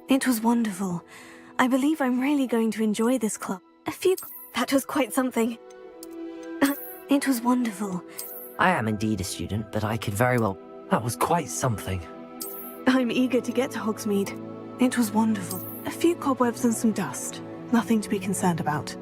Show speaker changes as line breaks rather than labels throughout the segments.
It was wonderful. I believe I'm really going to enjoy this club. That was quite something. It was wonderful.
I am indeed a student, but I could very well...
That was quite something.
I'm eager to get to Hogsmeade. It was wonderful. A few cobwebs and some dust. Nothing to be concerned about.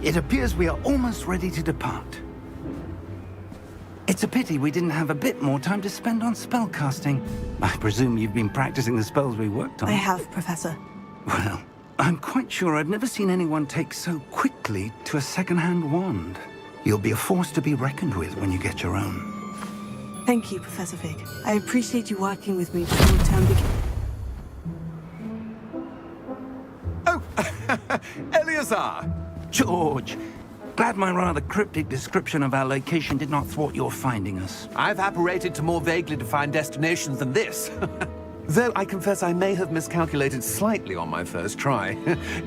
It appears we are almost ready to depart. It's a pity we didn't have a bit more time to spend on spellcasting. I presume you've been practicing the spells we worked on.
I have, Professor.
Well, I'm quite sure I've never seen anyone take so quickly to a second-hand wand. You'll be a force to be reckoned with when you get your own.
Thank you, Professor Fig. I appreciate you working with me before the term begins.
Oh, Eleazar!
George, glad my rather cryptic description of our location did not thwart your finding us.
I've apparated to more vaguely defined destinations than this. Though I confess I may have miscalculated slightly on my first try.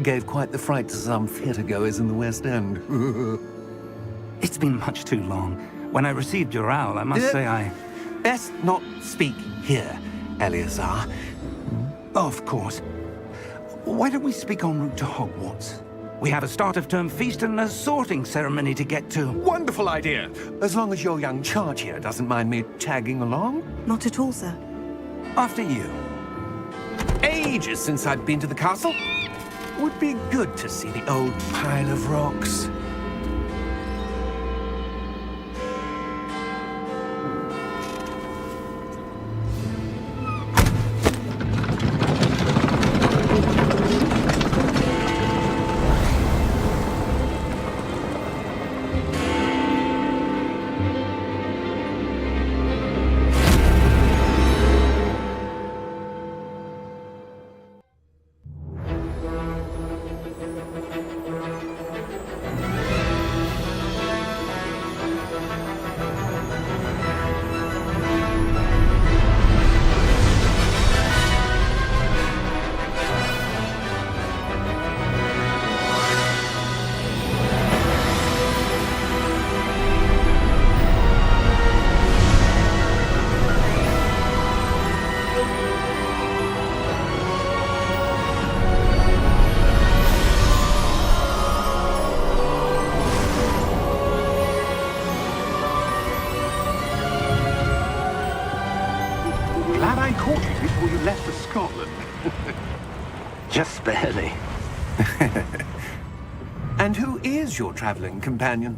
Gave quite the fright to some theatre-goers in the West End.
It's been much too long. When I received your owl, I must say I...
Best not speak here, Eleazar.
Of course. Why don't we speak en route to Hogwarts? We have a start-of-term feast and a sorting ceremony to get to.
Wonderful idea! As long as your young charge here doesn't mind me tagging along.
Not at all, sir.
After you.
Ages since I've been to the castle. Would be good to see the old pile of rocks. Glad I caught you before you left for Scotland.
Just barely.
And who is your traveling companion?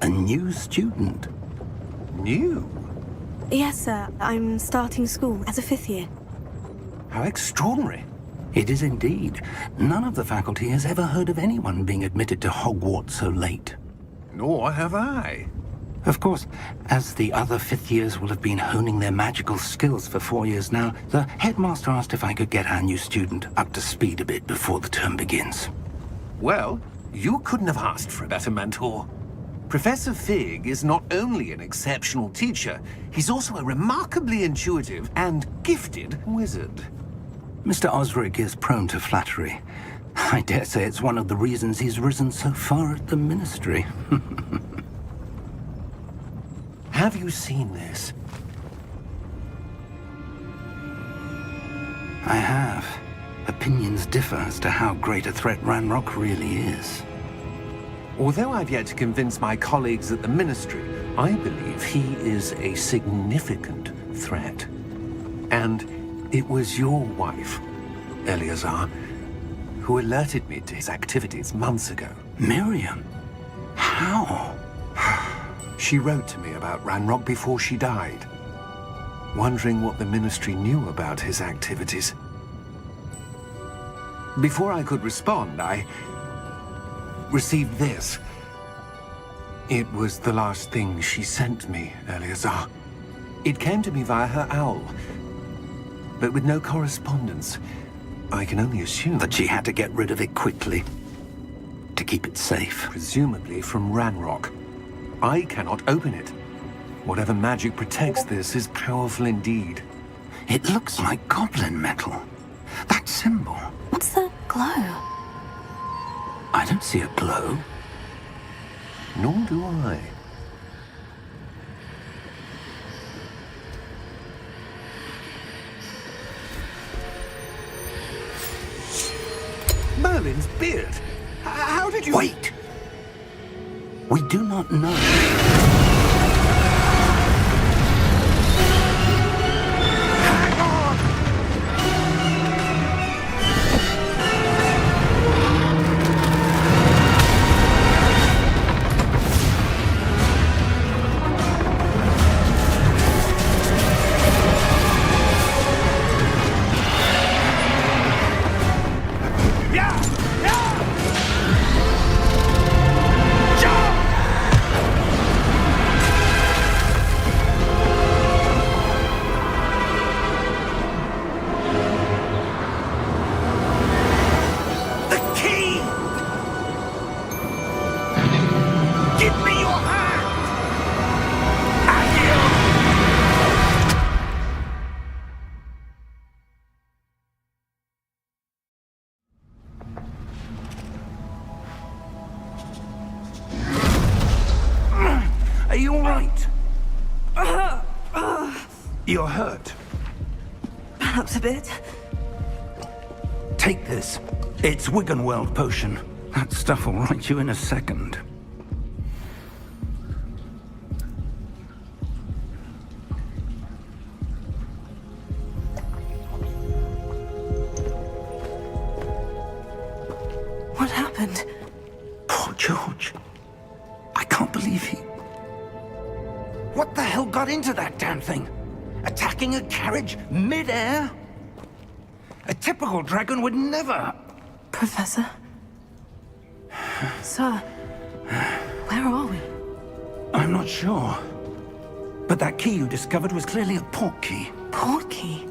A new student.
New?
Yes, sir. I'm starting school as a 5th year.
How extraordinary.
It is indeed. None of the faculty has ever heard of anyone being admitted to Hogwarts so late.
Nor have I.
Of course, as the other 5th years will have been honing their magical skills for 4 years now, the headmaster asked if I could get our new student up to speed a bit before the term begins.
Well, you couldn't have asked for a better mentor. Professor Fig is not only an exceptional teacher, he's also a remarkably intuitive and gifted wizard.
Mr. Osric is prone to flattery. I dare say it's one of the reasons he's risen so far at the ministry.
Have you seen this?
I have. Opinions differ as to how great a threat Ranrock really is.
Although I've yet to convince my colleagues at the Ministry, I believe he is a significant threat. And it was your wife, Eleazar, who alerted me to his activities months ago.
Miriam? How?
She wrote to me about Ranrock before she died, wondering what the Ministry knew about his activities. Before I could respond, I received this. It was the last thing she sent me, Eleazar. It came to me via her owl, but with no correspondence. I can only assume
That she had to get rid of it quickly, to keep it safe.
presumably from Ranrock. I cannot open it. Whatever magic protects this is powerful indeed.
It looks like goblin metal. That symbol.
What's the glow?
I don't see a glow.
Nor do I. Merlin's beard! How did you...
Wait! We do not know. You're hurt.
Perhaps a bit.
Take this. It's Wiggenweld potion. That stuff will right you in a second.
What happened?
Poor George. I can't believe he... What the hell got into that damn thing? Attacking a carriage mid-air? A typical dragon would never...
Professor? Sir, where are we?
I'm not sure. But that key you discovered was clearly a port key.
Port key?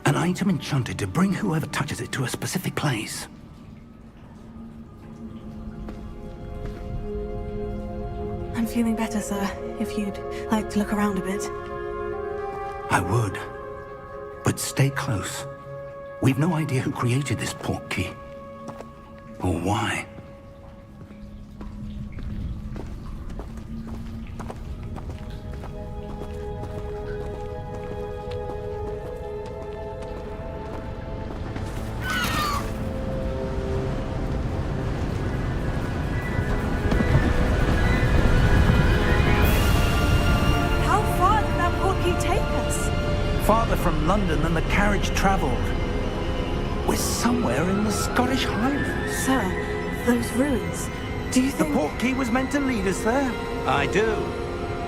An item enchanted to bring whoever touches it to a specific place.
I'm feeling better, sir. If you'd like to look around a bit.
I would. But stay close. We've no idea who created this port key. Or why.
How far did that port key take us?
Farther from London than the carriage travelled. We're somewhere in the Scottish Highlands.
Sir, those ruins. Do you
The
think...
port key was meant to lead us there? I do.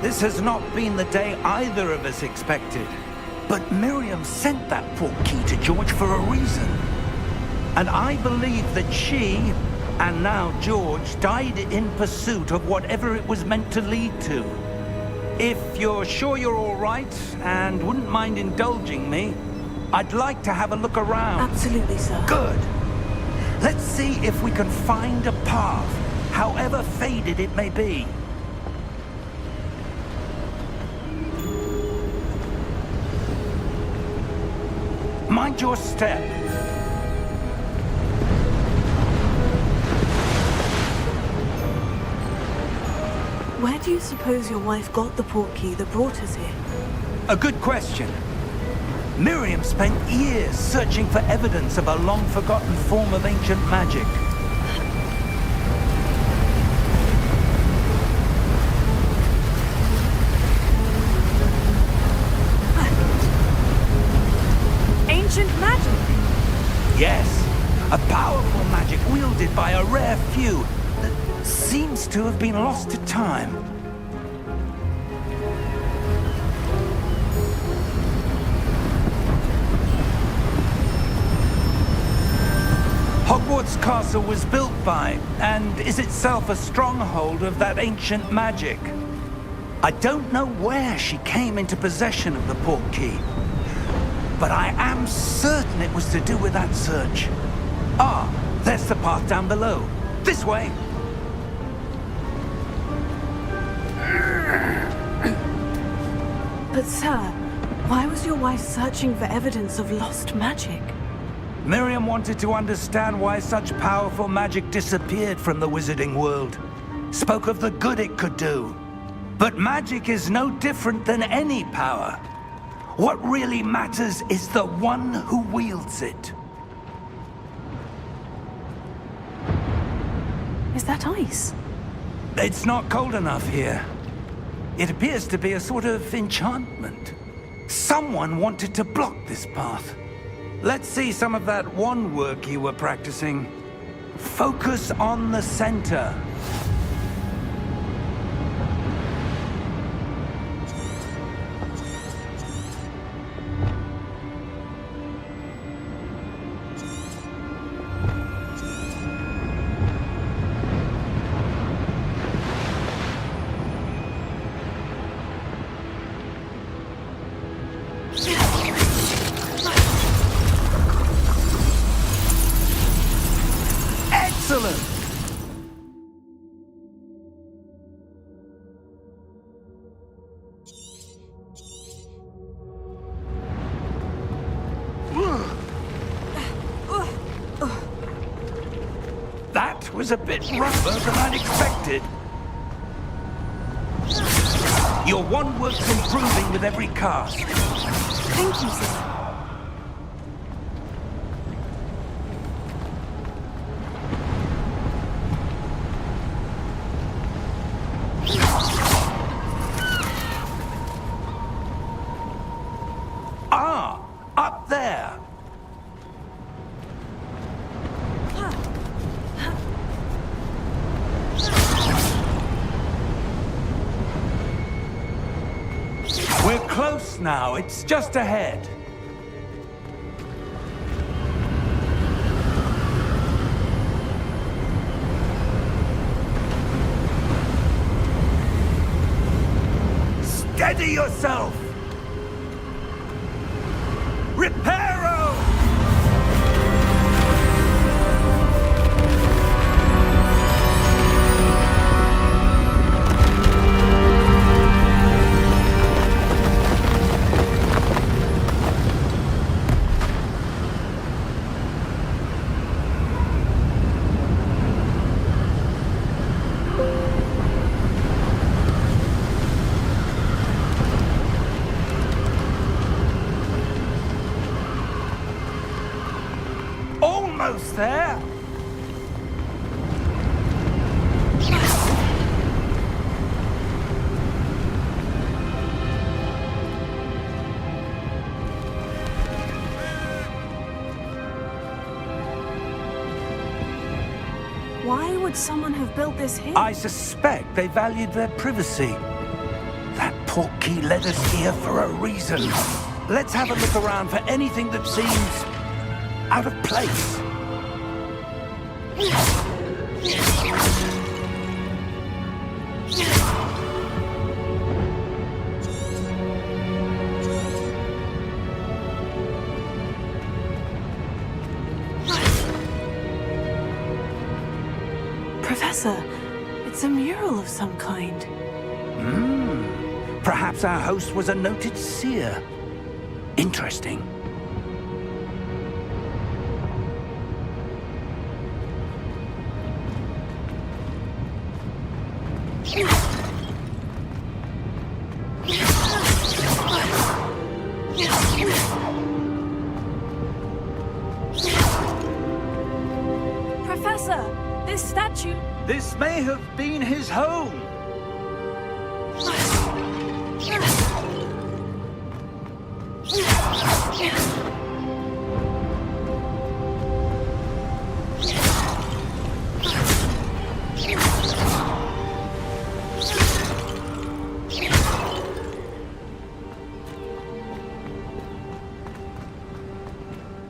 This has not been the day either of us expected. But Miriam sent that port key to George for a reason. And I believe that she, and now George, died in pursuit of whatever it was meant to lead to. If you're sure you're all right, and wouldn't mind indulging me, I'd like to have a look around.
Absolutely, sir.
Good. Let's see if we can find a path, however faded it may be. Mind your step.
Where do you suppose your wife got the port key that brought us here?
A good question. Miriam spent years searching for evidence of a long-forgotten form of ancient magic.
Ancient magic?
Yes, a powerful magic wielded by a rare few that seems to have been lost to time. Hogwarts Castle was built by, and is itself a stronghold of that ancient magic. I don't know where she came into possession of the port key, but I am certain it was to do with that search. Ah, there's the path down below. This way.
But sir, why was your wife searching for evidence of lost magic?
Miriam wanted to understand why such powerful magic disappeared from the wizarding world. Spoke of the good it could do. But magic is no different than any power. What really matters is the one who wields it.
Is that ice?
It's not cold enough here. It appears to be a sort of enchantment. Someone wanted to block this path. Let's see some of that wand work you were practicing. Focus on the center. Excellent! That was a bit rougher than I'd expected. You're one worth improving with every cast.
Thank you, sir.
Ah, up there. We're close now. It's just ahead. Steady yourself! Reparo! Almost there.
Why would someone have built this here?
I suspect they valued their privacy. That portkey led us here for a reason. Let's have a look around for anything that seems out of place.
Professor, it's a mural of some kind.
Perhaps our host was a noted seer. Interesting.
Professor, this statue...
This may have been his home.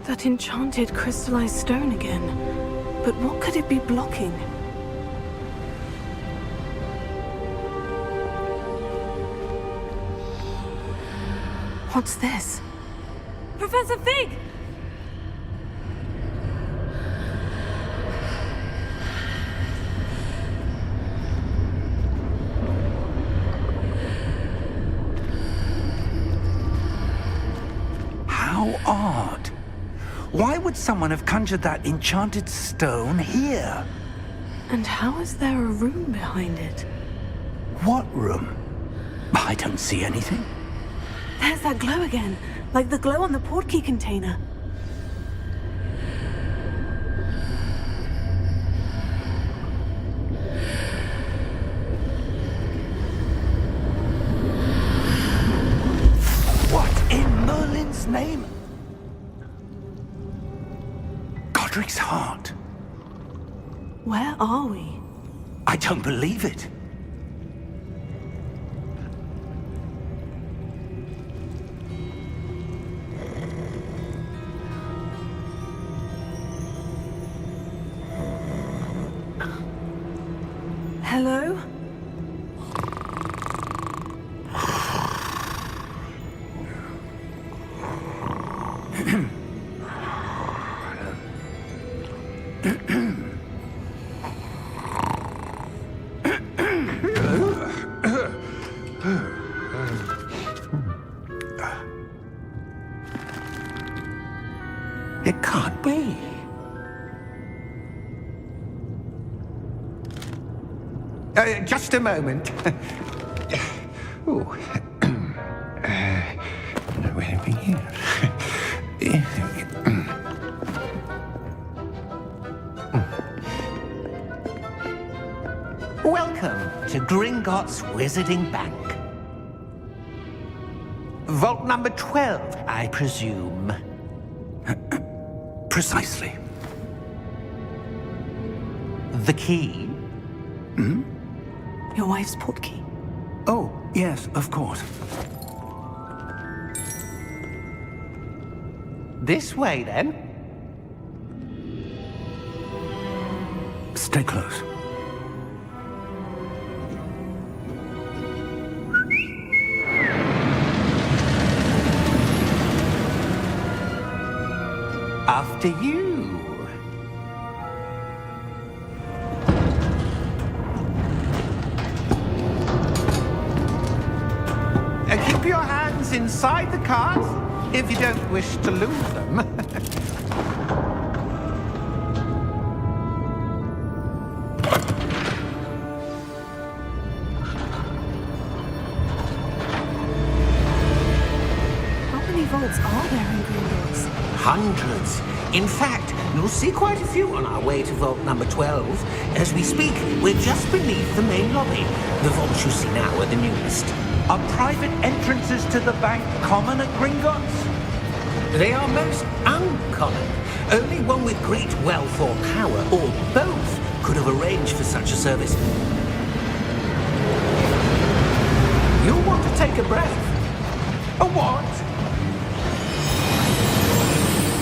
That enchanted crystallized stone again. But what could it be blocking? What's this? Professor Fig!
How odd. Why would someone have conjured that enchanted stone here?
And how is there a room behind it?
What room? I don't see anything.
There's that glow again, like the glow on the portkey container.
What in Merlin's name? Godric's heart.
Where are we?
I don't believe it.
Hello?
It can't be.
Just a moment.
Oh. No anything here.
Welcome to Gringotts Wizarding Bank. Vault number 12, I presume.
Precisely.
The key?
Your wife's portkey.
Oh, yes, of course.
This way, then.
Stay close.
After you. Keep your hands inside the cart if you don't wish to lose them.
How many vaults are there in Gringotts?
Hundreds. In fact, you'll see quite a few on our way to vault number 12. As we speak, we're just beneath the main lobby. The vaults you see now are the newest.
Are private entrances to the bank common at Gringotts?
They are most uncommon. Only one with great wealth or power, or both, could have arranged for such a service. You'll want to take a breath.
A what?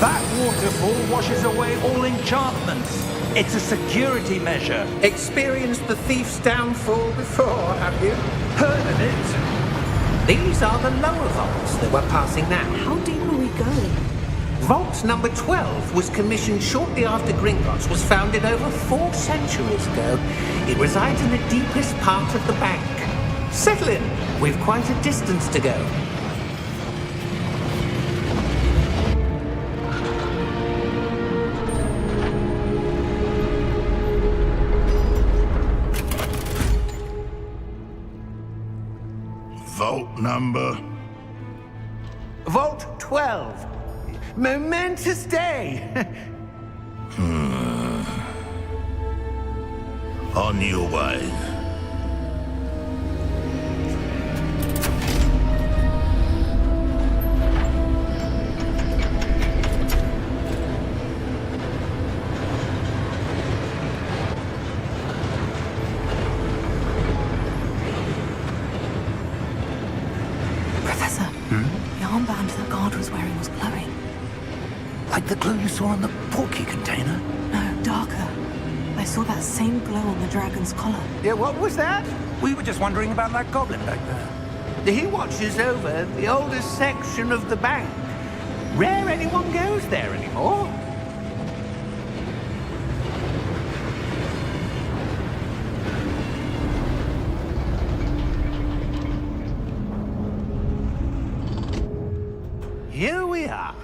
That waterfall washes away all enchantments. It's a security measure.
Experienced the thief's downfall before, have you?
Heard of it?
These are the lower vaults that we're passing now.
How deep are we going?
Vault number 12 was commissioned shortly after Gringotts was founded over 4 centuries ago. It resides in the deepest part of the bank. Settle in. We've quite a distance to go.
Vault number?
Vault 12. Momentous day.
On your way.
Professor, the armband the guard was wearing was glowing.
Like the glow you saw on the portkey container?
No, darker. I saw that same glow on the dragon's collar.
Yeah, what was that?
We were just wondering about that goblin back there.
He watches over the oldest section of the bank. Rare anyone goes there anymore. Here we are.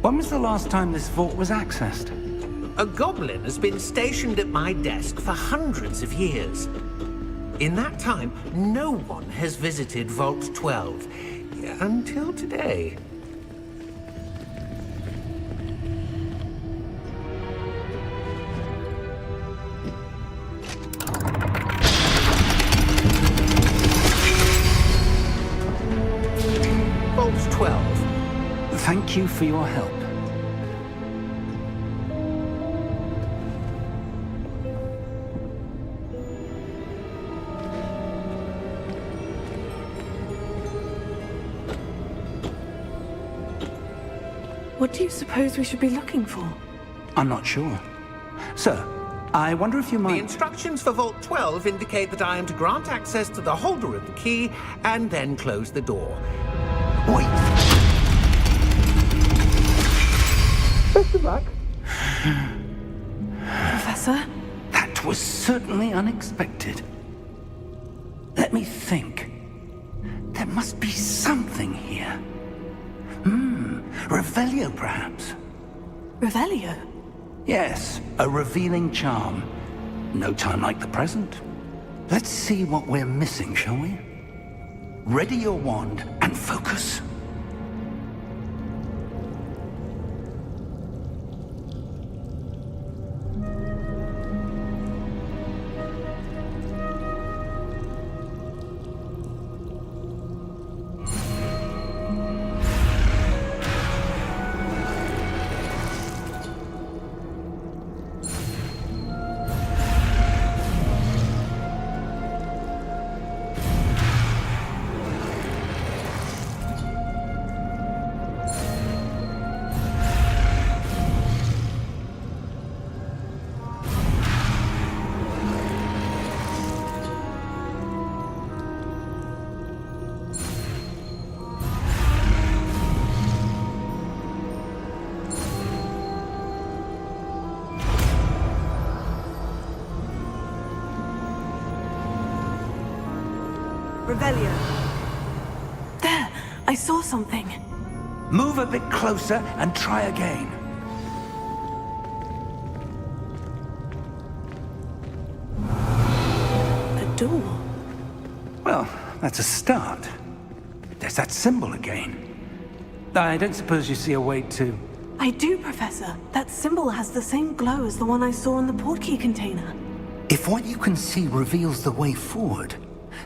When was the last time this vault was accessed?
A goblin has been stationed at my desk for hundreds of years. In that time, no one has visited Vault 12. Until today. Vault 12.
Thank you for your help.
What do you suppose we should be looking for?
I'm not sure. Sir, I wonder if you
The
might...
instructions for Vault 12 indicate that I am to grant access to the holder of the key and then close the door.
Wait!
Best of luck.
Professor?
That was certainly unexpected. Let me think. There must be something here. Revelio, perhaps.
Revelio?
Yes, a revealing charm. No time like the present. Let's see what we're missing, shall we? Ready your wand and focus.
Revelio. There! I saw something.
Move a bit closer and try again.
A door.
Well, that's a start. There's that symbol again. I don't suppose you see a way to...
I do, Professor. That symbol has the same glow as the one I saw in the portkey container.
If what you can see reveals the way forward,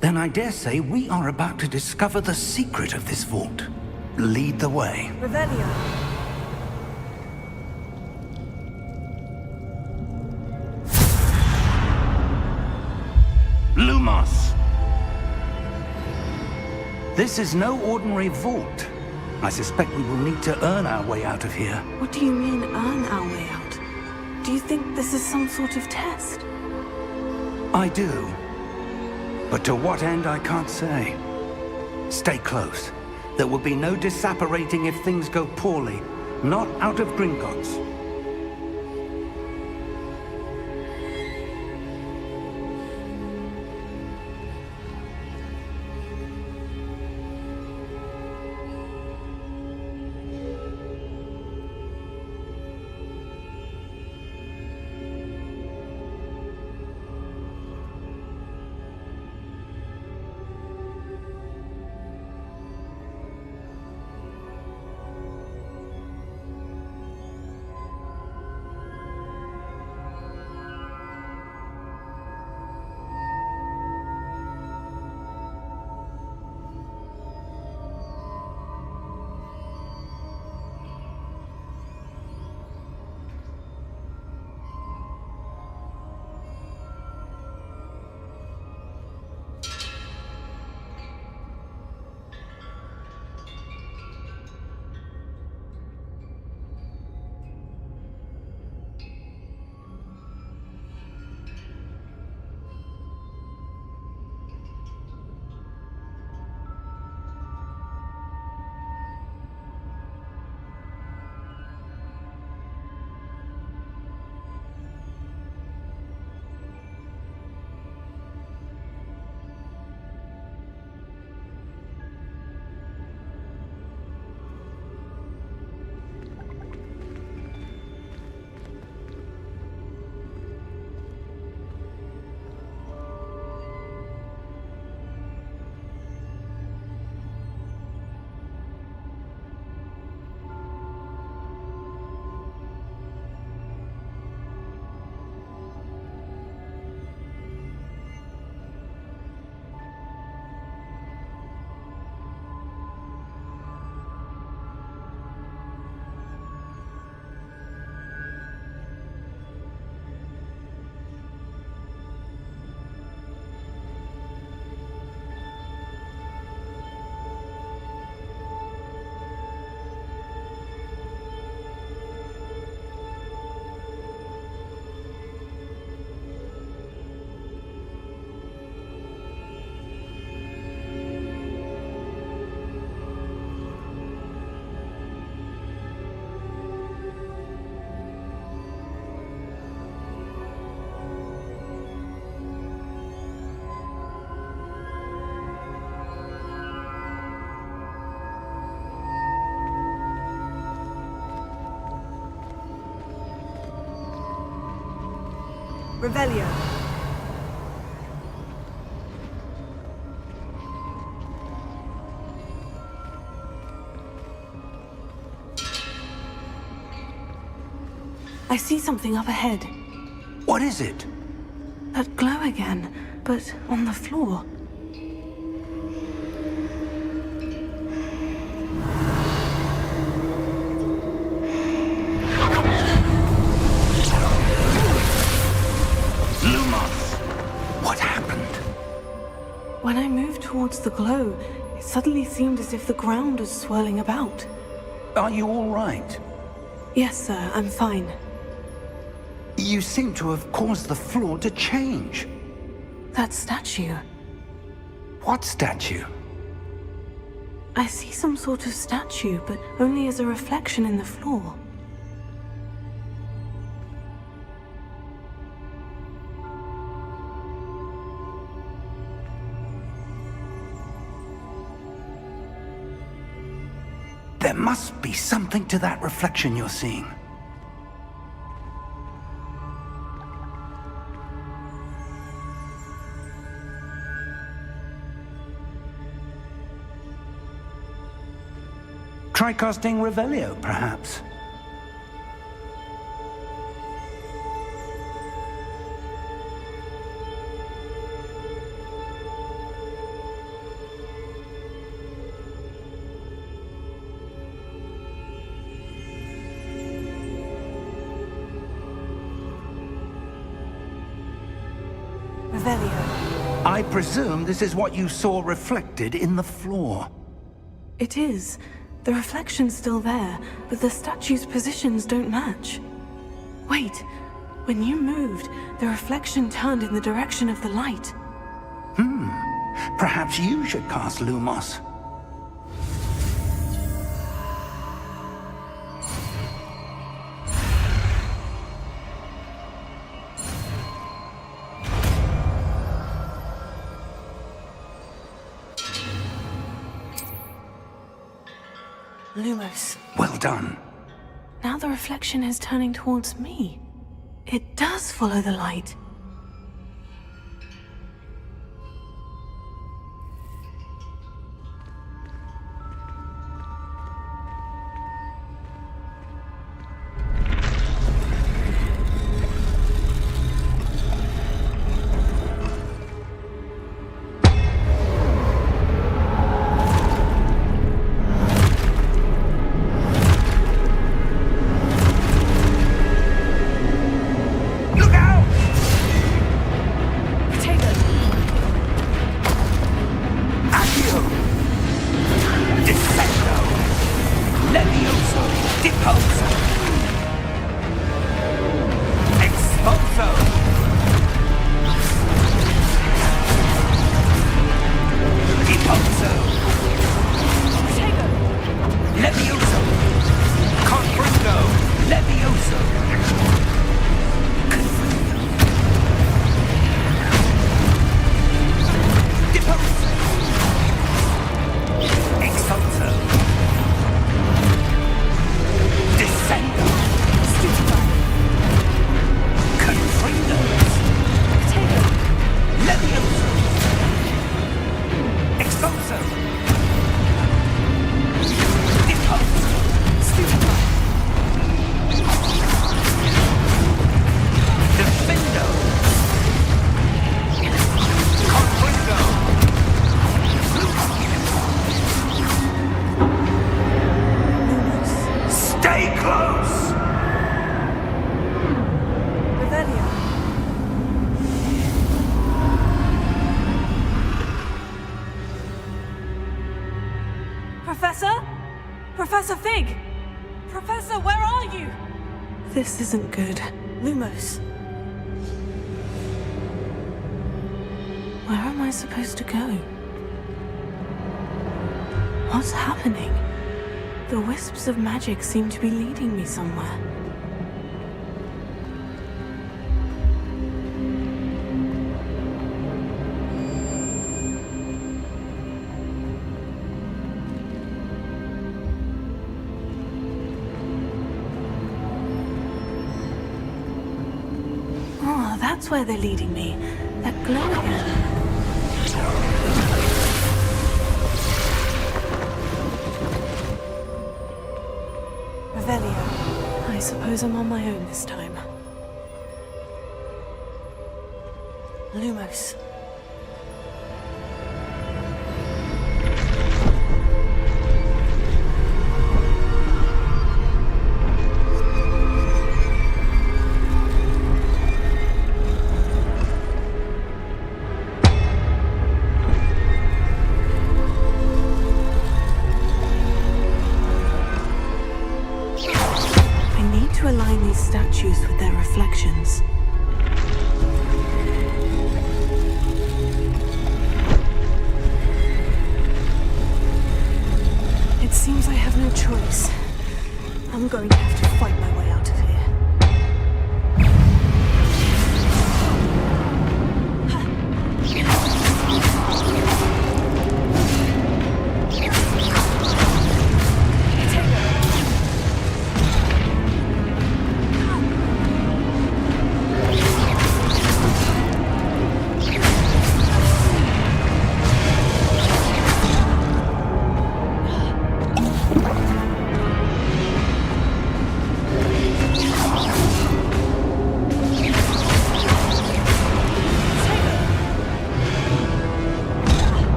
then I dare say we are about to discover the secret of this vault. Lead the way.
Revelio.
Lumos! This is no ordinary vault. I suspect we will need to earn our way out of here.
What do you mean, earn our way out? Do you think this is some sort of test?
I do. But to what end, I can't say. Stay close. There will be no disapparating if things go poorly. Not out of Gringotts.
Revelio. I see something up ahead.
What is it?
That glow again, but on the floor.
Lumos! What happened?
When I moved towards the glow, it suddenly seemed as if the ground was swirling about.
Are you all right?
Yes, sir, I'm fine.
You seem to have caused the floor to change.
That statue.
What statue?
I see some sort of statue, but only as a reflection in the floor.
There must be something to that reflection you're seeing. Try casting Revelio, perhaps.
Revelio.
I presume this is what you saw reflected in the floor.
It is. The reflection's still there, but the statue's positions don't match. Wait, when you moved, the reflection turned in the direction of the light.
Perhaps you should cast Lumos.
Lumos.
Well done.
Now the reflection is turning towards me. It does follow the light. Professor Fig! Professor, where are you? This isn't good. Lumos. Where am I supposed to go? What's happening? The wisps of magic seem to be leading me somewhere. That's where they're leading me. That glow again. Revelio. I suppose I'm on my own this time. Lumos. To align these statues with their reflections.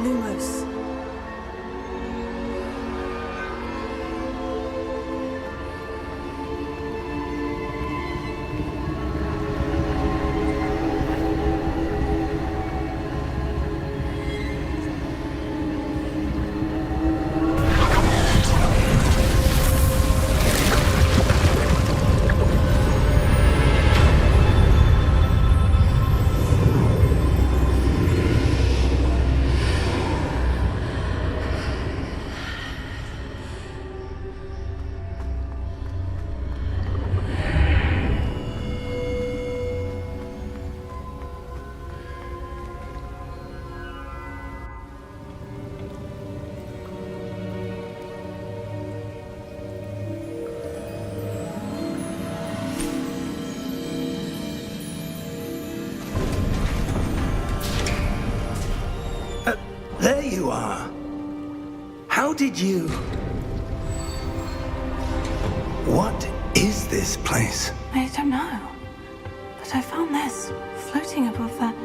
Lumos.
There you are. How did you... What is this place?
I don't know. But I found this floating above that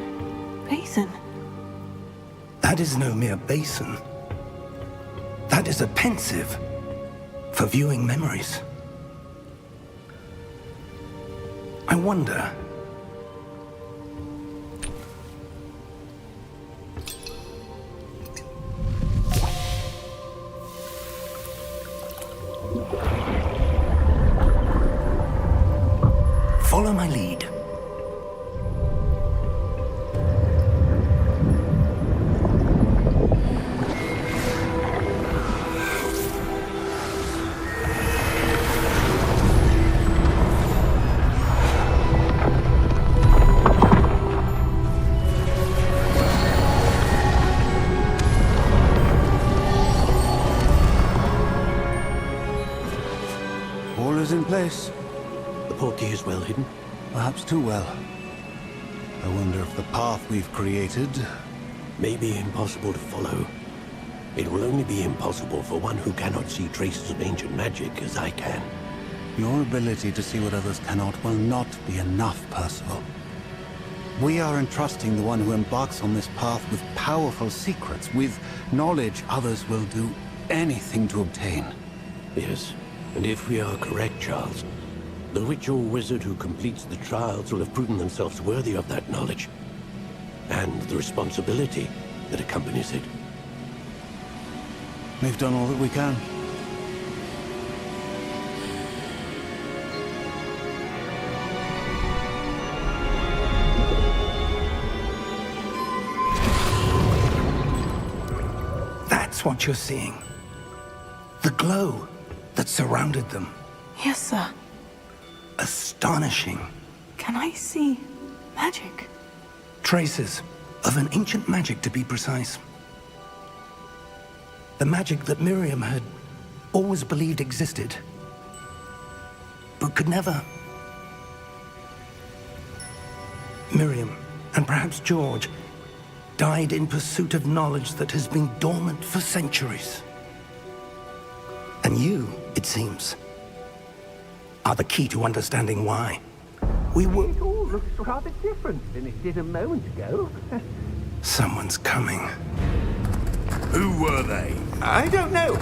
basin.
That is no mere basin. That is a pensive for viewing memories. I wonder... Follow my lead.
All is in place.
The portkey is well hidden.
Perhaps too well. I wonder if the path we've created...
May be impossible to follow. It will only be impossible for one who cannot see traces of ancient magic as I can.
Your ability to see what others cannot will not be enough, Percival. We are entrusting the one who embarks on this path with powerful secrets, with knowledge others will do anything to obtain.
Yes, and if we are correct, Charles, the witch or wizard who completes the trials will have proven themselves worthy of that knowledge, and the responsibility that accompanies it.
We've done all that we can.
That's what you're seeing. The glow that surrounded them.
Yes, sir.
Astonishing.
Can I see magic?
Traces of an ancient magic, to be precise. The magic that Miriam had always believed existed, but could never. Miriam, and perhaps George, died in pursuit of knowledge that has been dormant for centuries. And you, it seems, are the key to understanding why. We were...
It all looks rather different than it did a moment ago.
Someone's coming.
Who were they?
I don't know.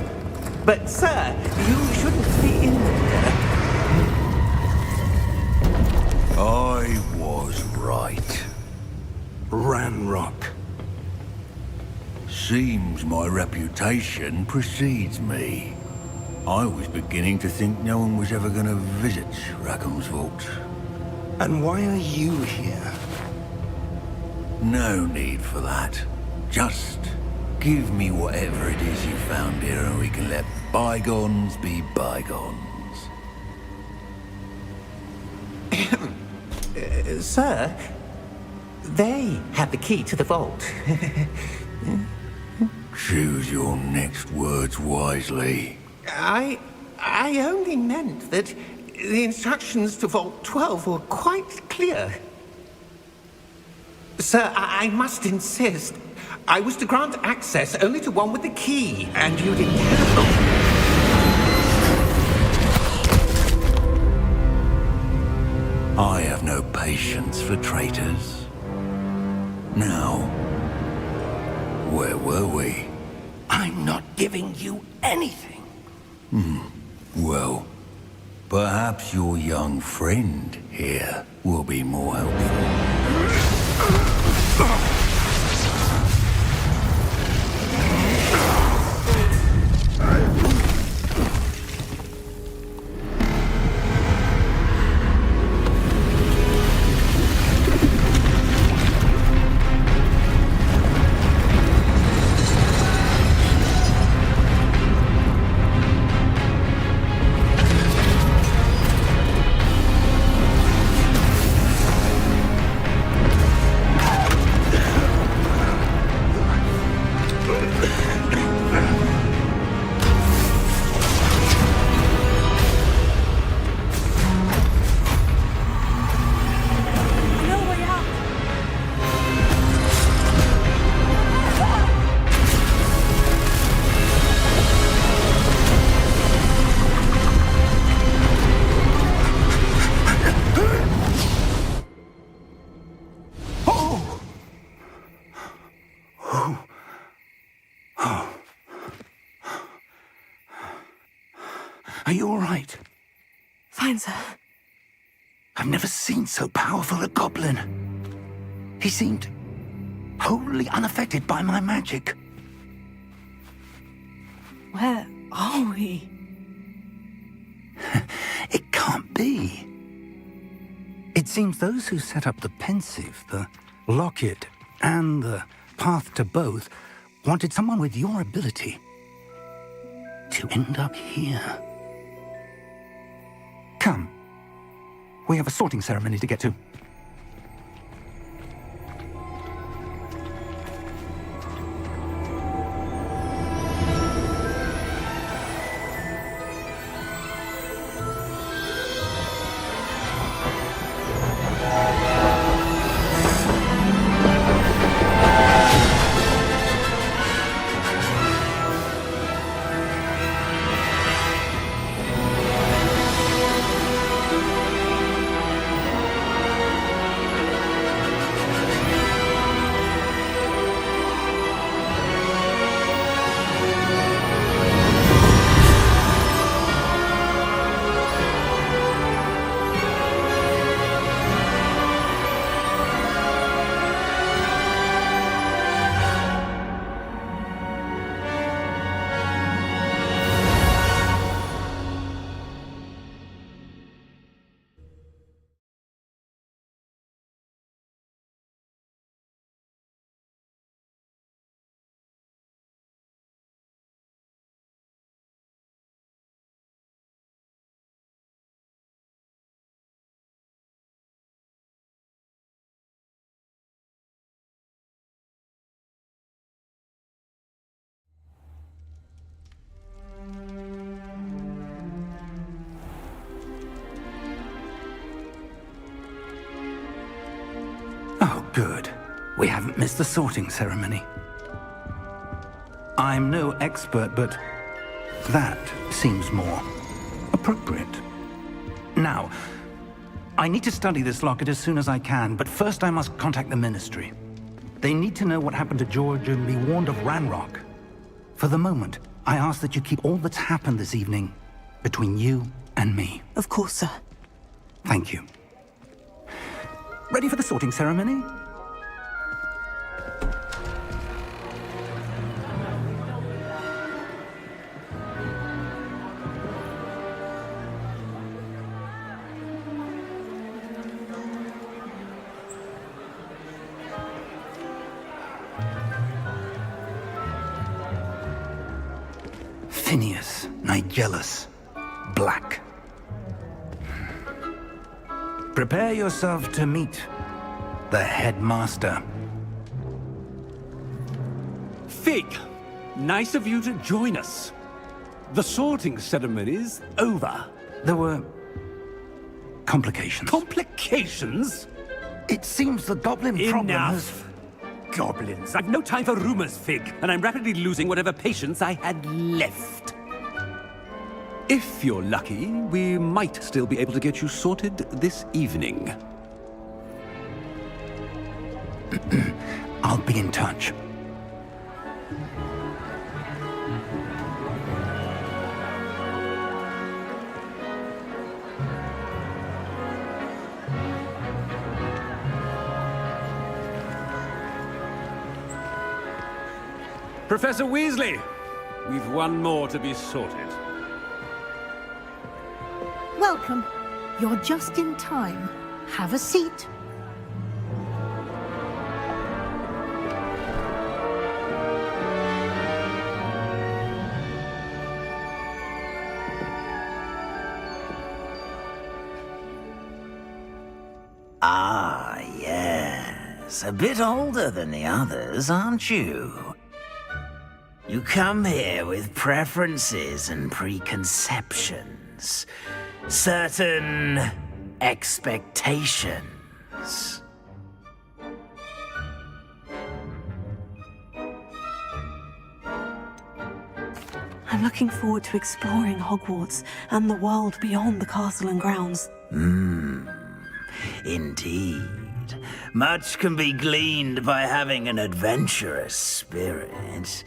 But, sir, you shouldn't be in there.
I was right.
Ranrock.
Seems my reputation precedes me. I was beginning to think no one was ever going to visit Rackham's vault.
And why are you here?
No need for that. Just give me whatever it is you found here and we can let bygones be bygones.
Sir, they have the key to the vault.
Choose your next words wisely.
I only meant that the instructions to Vault 12 were quite clear. Sir, I must insist. I was to grant access only to one with the key, and you didn't have it.
I have no patience for traitors. Now, Where were we?
I'm not giving you anything.
Well, perhaps your young friend here will be more helpful.
Are you all right?
Fine, sir.
I've never seen so powerful a goblin. He seemed wholly unaffected by my magic.
Where are we?
It can't be. It seems those who set up the pensive, the locket, and the path to both wanted someone with your ability to end up here. Come. We have a sorting ceremony to get to. Oh, good. We haven't missed the sorting ceremony. I'm no expert, but that seems more appropriate. Now, I need to study this locket as soon as I can, but first I must contact the Ministry. They need to know what happened to George and be warned of Ranrock. For the moment, I ask that you keep all that's happened this evening between you and me.
Of course, sir.
Thank you. Ready for the sorting ceremony? Phineas, Nigellus, Black. Prepare yourself to meet the headmaster.
Fig, nice of you to join us. The sorting ceremony's over.
There were complications.
Complications?
It seems the goblin problem has...
Enough! Goblins. I've no time for rumors, Fig, and I'm rapidly losing whatever patience I had left. If you're lucky, we might still be able to get you sorted this evening.
I'll be in touch.
Professor Weasley, we've one more to be sorted.
Welcome. You're just in time. Have a seat.
Ah, yes. A bit older than the others, aren't you? You come here with preferences and preconceptions. Certain expectations.
I'm looking forward to exploring Hogwarts and the world beyond the castle and grounds.
Indeed. Much can be gleaned by having an adventurous spirit,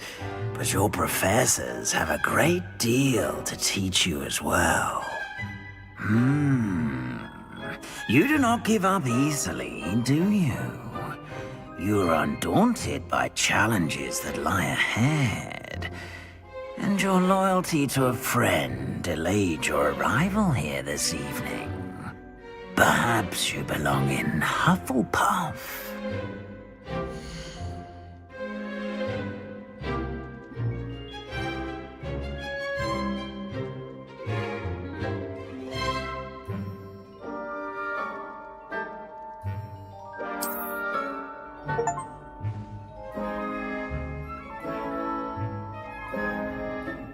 but your professors have a great deal to teach you as well. You do not give up easily, do you? You are undaunted by challenges that lie ahead, and your loyalty to a friend delayed your arrival here this evening. Perhaps you belong in Hufflepuff.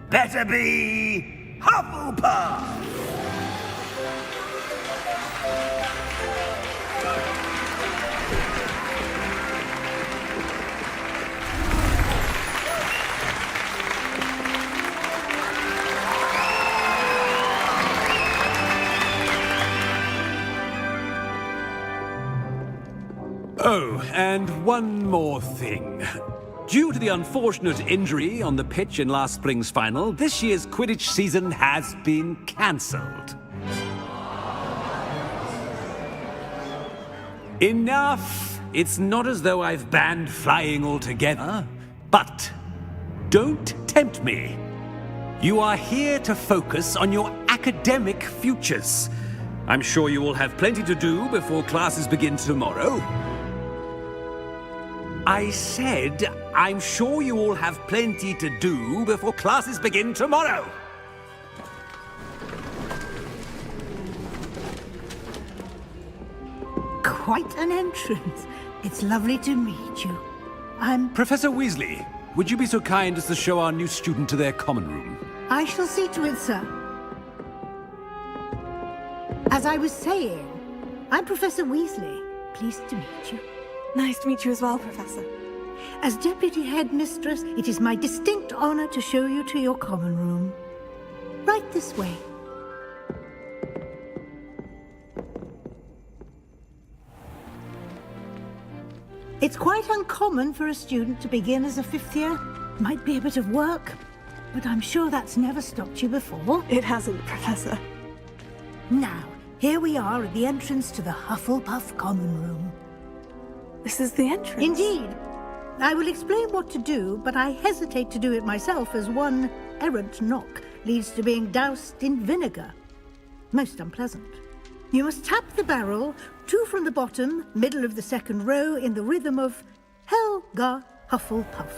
Better be Hufflepuff!
Oh, and one more thing. Due to the unfortunate injury on the pitch in last spring's final, this year's Quidditch season has been cancelled. Enough! It's not as though I've banned flying altogether, but don't tempt me. You are here to focus on your academic futures. I'm sure you will have plenty to do before classes begin tomorrow. I said, I'm sure you all have plenty to do before classes begin tomorrow.
Quite an entrance. It's lovely to meet you. I'm...
Professor Weasley, would you be so kind as to show our new student to their common room?
I shall see to it, sir. As I was saying, I'm Professor Weasley. Pleased to meet you.
Nice to meet you as well, Professor.
As Deputy Headmistress, it is my distinct honor to show you to your common room. Right this way. It's quite uncommon for a student to begin as a fifth year. Might be a bit of work, but I'm sure that's never stopped you before.
It hasn't, Professor.
Now, here we are at the entrance to the Hufflepuff common room.
This is the entrance?
Indeed. I will explain what to do, but I hesitate to do it myself as one errant knock leads to being doused in vinegar. Most unpleasant. You must tap the barrel, 2 from the bottom, middle of the second row, in the rhythm of Helga Hufflepuff.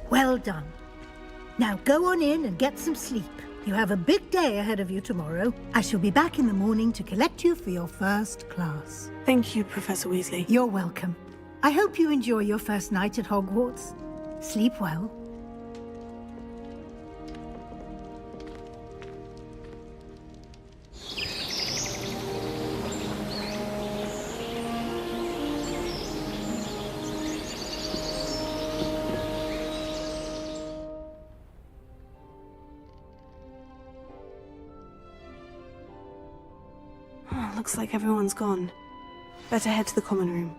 Well done. Now go on in and get some sleep. You have a big day ahead of you tomorrow. I shall be back in the morning to collect you for your first class.
Thank you, Professor Weasley.
You're welcome. I hope you enjoy your first night at Hogwarts. Sleep well.
Looks like everyone's gone. Better head to the common room.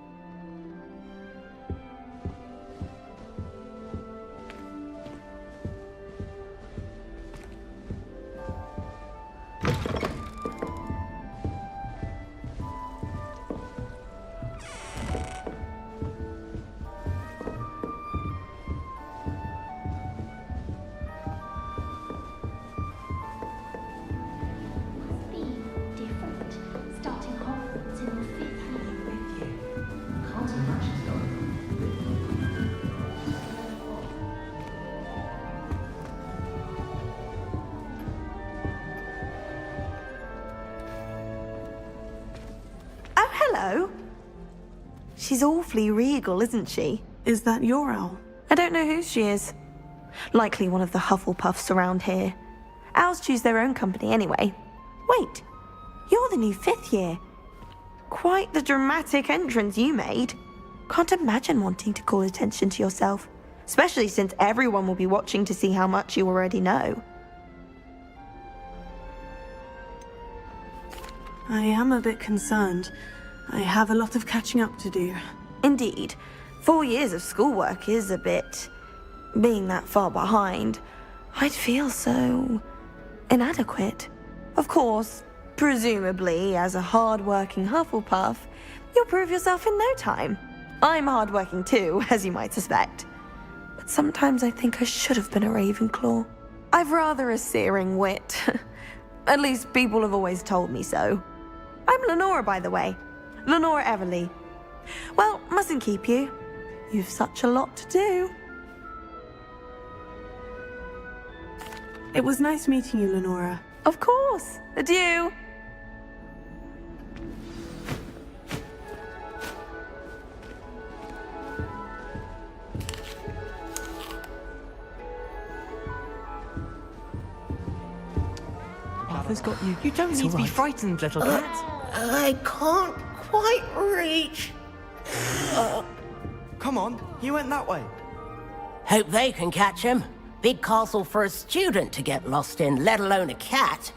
Hello. She's awfully regal, isn't she?
Is that your owl?
I don't know who she is. Likely one of the Hufflepuffs around here. Owls choose their own company anyway. Wait, you're the new 5th year. Quite the dramatic entrance you made. Can't imagine wanting to call attention to yourself, especially since everyone will be watching to see how much you already know.
I am a bit concerned. I have a lot of catching up to do.
Indeed. 4 years of schoolwork is a bit... being that far behind. I'd feel so... inadequate. Of course, presumably, as a hard-working Hufflepuff, you'll prove yourself in no time. I'm hard-working too, as you might suspect. But sometimes I think I should have been a Ravenclaw. I've rather a searing wit. At least people have always told me so. I'm Lenora, by the way. Lenora Everly. Well, mustn't keep you. You've such a lot to do.
It was nice meeting you, Lenora.
Of course. Adieu.
Arthur's got you.
You don't need to be frightened, little cat.
I can't quite reach.
Come on, you went that way.
Hope they can catch him. Big castle for a student to get lost in, let alone a cat.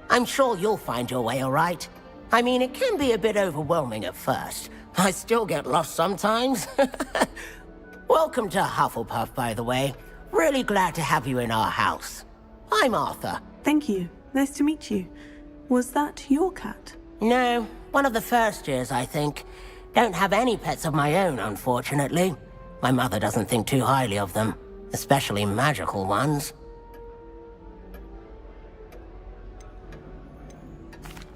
I'm sure you'll find your way all right. I mean, it can be a bit overwhelming at first. I still get lost sometimes. Welcome to Hufflepuff, by the way. Really glad to have you in our house. I'm Arthur.
Thank you. Nice to meet you. Was that your cat?
No, one of the first years, I think. Don't have any pets of my own, unfortunately. My mother doesn't think too highly of them, especially magical ones.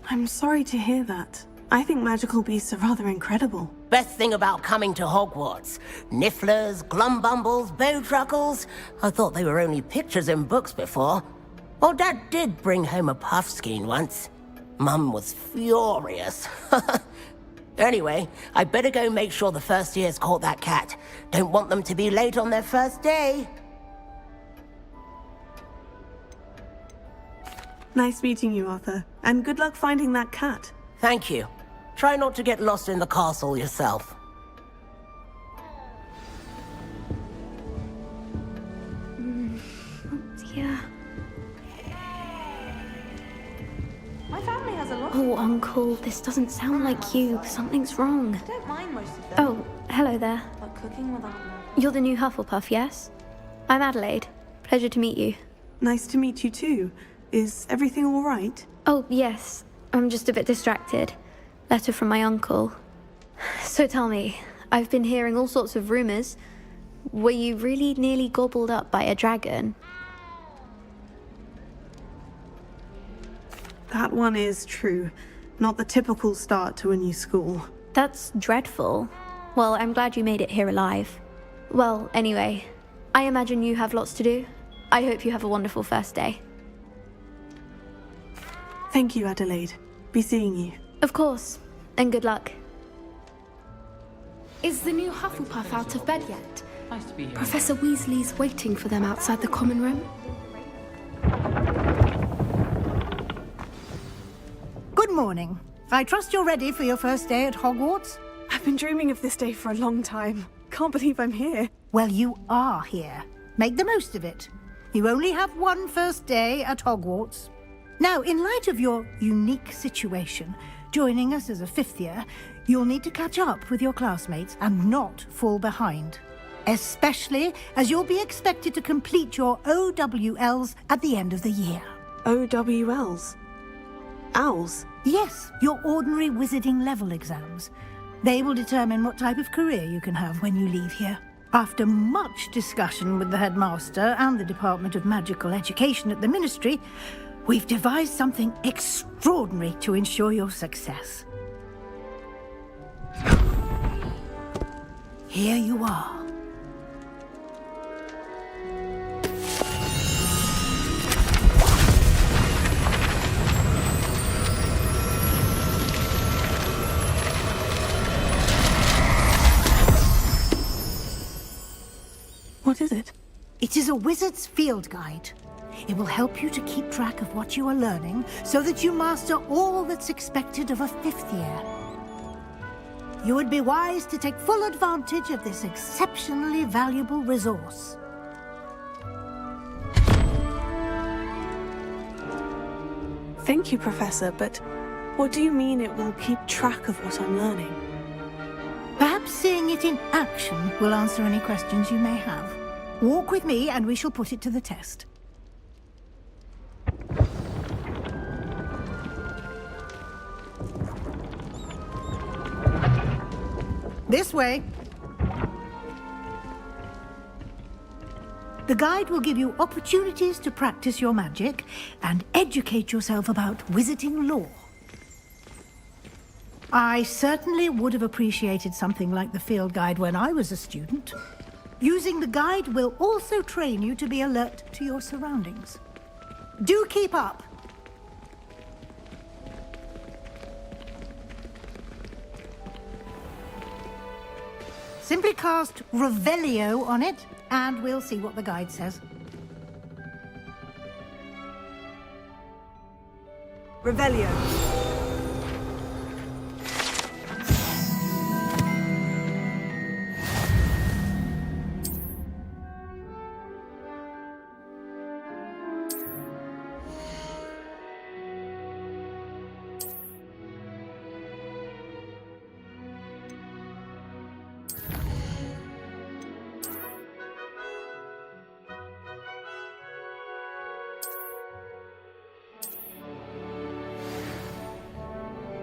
I'm sorry to hear that. I think magical beasts are rather incredible.
Best thing about coming to Hogwarts. Nifflers, glumbumbles, bowtruckles. I thought they were only pictures in books before. Well, Dad did bring home a puffskein once. Mum was furious. Anyway, I better go make sure the first years caught that cat. Don't want them to be late on their first day.
Nice meeting you, Arthur. And good luck finding that cat.
Thank you. Try not to get lost in the castle yourself.
Yeah.
My family has a lot.
Oh, Uncle, this doesn't sound like you. Something's wrong.
I don't mind most of them.
Oh, hello there.
But cooking with Arthur.
You're the new Hufflepuff, yes? I'm Adelaide. Pleasure to meet you.
Nice to meet you too. Is everything all right?
Oh, yes. I'm just a bit distracted. Letter from my uncle. So tell me, I've been hearing all sorts of rumors. Were you really nearly gobbled up by a dragon?
That one is true. Not the typical start to a new school.
That's dreadful. Well, I'm glad you made it here alive. Well, anyway, I imagine you have lots to do. I hope you have a wonderful first day.
Thank you, Adelaide. Be seeing you.
Of course, and good luck.
Is the new Hufflepuff out of bed yet? Nice to be here. Professor Weasley's waiting for them outside the common room.
Good morning. I trust you're ready for your first day at Hogwarts?
I've been dreaming of this day for a long time. Can't believe I'm here.
Well, you are here. Make the most of it. You only have one first day at Hogwarts. Now, in light of your unique situation, joining us as a 5th year, you'll need to catch up with your classmates and not fall behind. Especially as you'll be expected to complete your OWLs at the end of the year.
OWLs? Owls?
Yes, your ordinary wizarding level exams. They will determine what type of career you can have when you leave here. After much discussion with the headmaster and the Department of Magical Education at the Ministry, we've devised something extraordinary to ensure your success. Here you are.
What is it?
It is a wizard's field guide. It will help you to keep track of what you are learning so that you master all that's expected of a 5th year. You would be wise to take full advantage of this exceptionally valuable resource.
Thank you, Professor, but what do you mean it will keep track of what I'm learning?
Perhaps seeing it in action will answer any questions you may have. Walk with me and we shall put it to the test. This way. The guide will give you opportunities to practice your magic and educate yourself about wizarding lore. I certainly would have appreciated something like the field guide when I was a student. Using the guide will also train you to be alert to your surroundings. Do keep up! Simply cast Revelio on it, and we'll see what the guide says.
Revelio.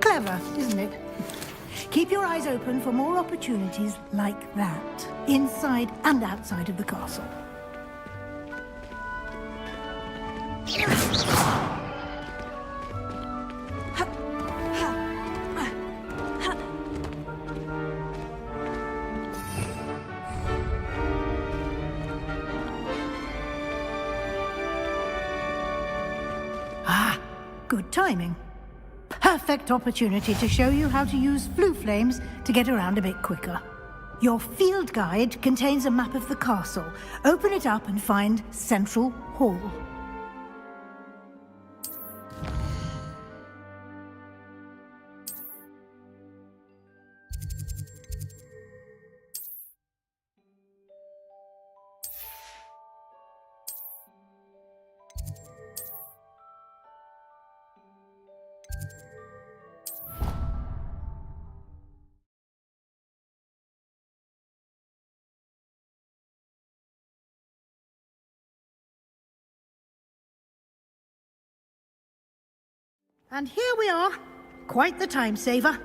Clever, isn't it? Keep your eyes open for more opportunities like that, inside and outside of the castle. Ah, good timing. Perfect opportunity to show you how to use flue flames to get around a bit quicker. Your field guide contains a map of the castle. Open it up and find Central Hall. And here we are. Quite the time saver.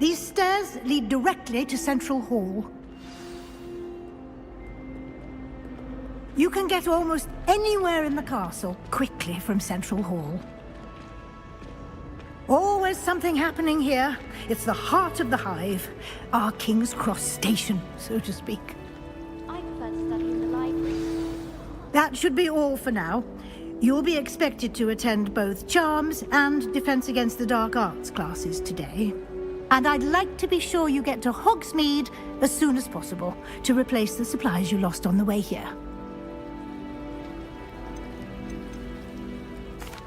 These stairs lead directly to Central Hall. You can get almost anywhere in the castle quickly from Central Hall. Always something happening here. It's the heart of the hive. Our King's Cross station, so to speak.
I prefer to study in the library.
That should be all for now. You'll be expected to attend both Charms and Defense Against the Dark Arts classes today. And I'd like to be sure you get to Hogsmeade as soon as possible to replace the supplies you lost on the way here.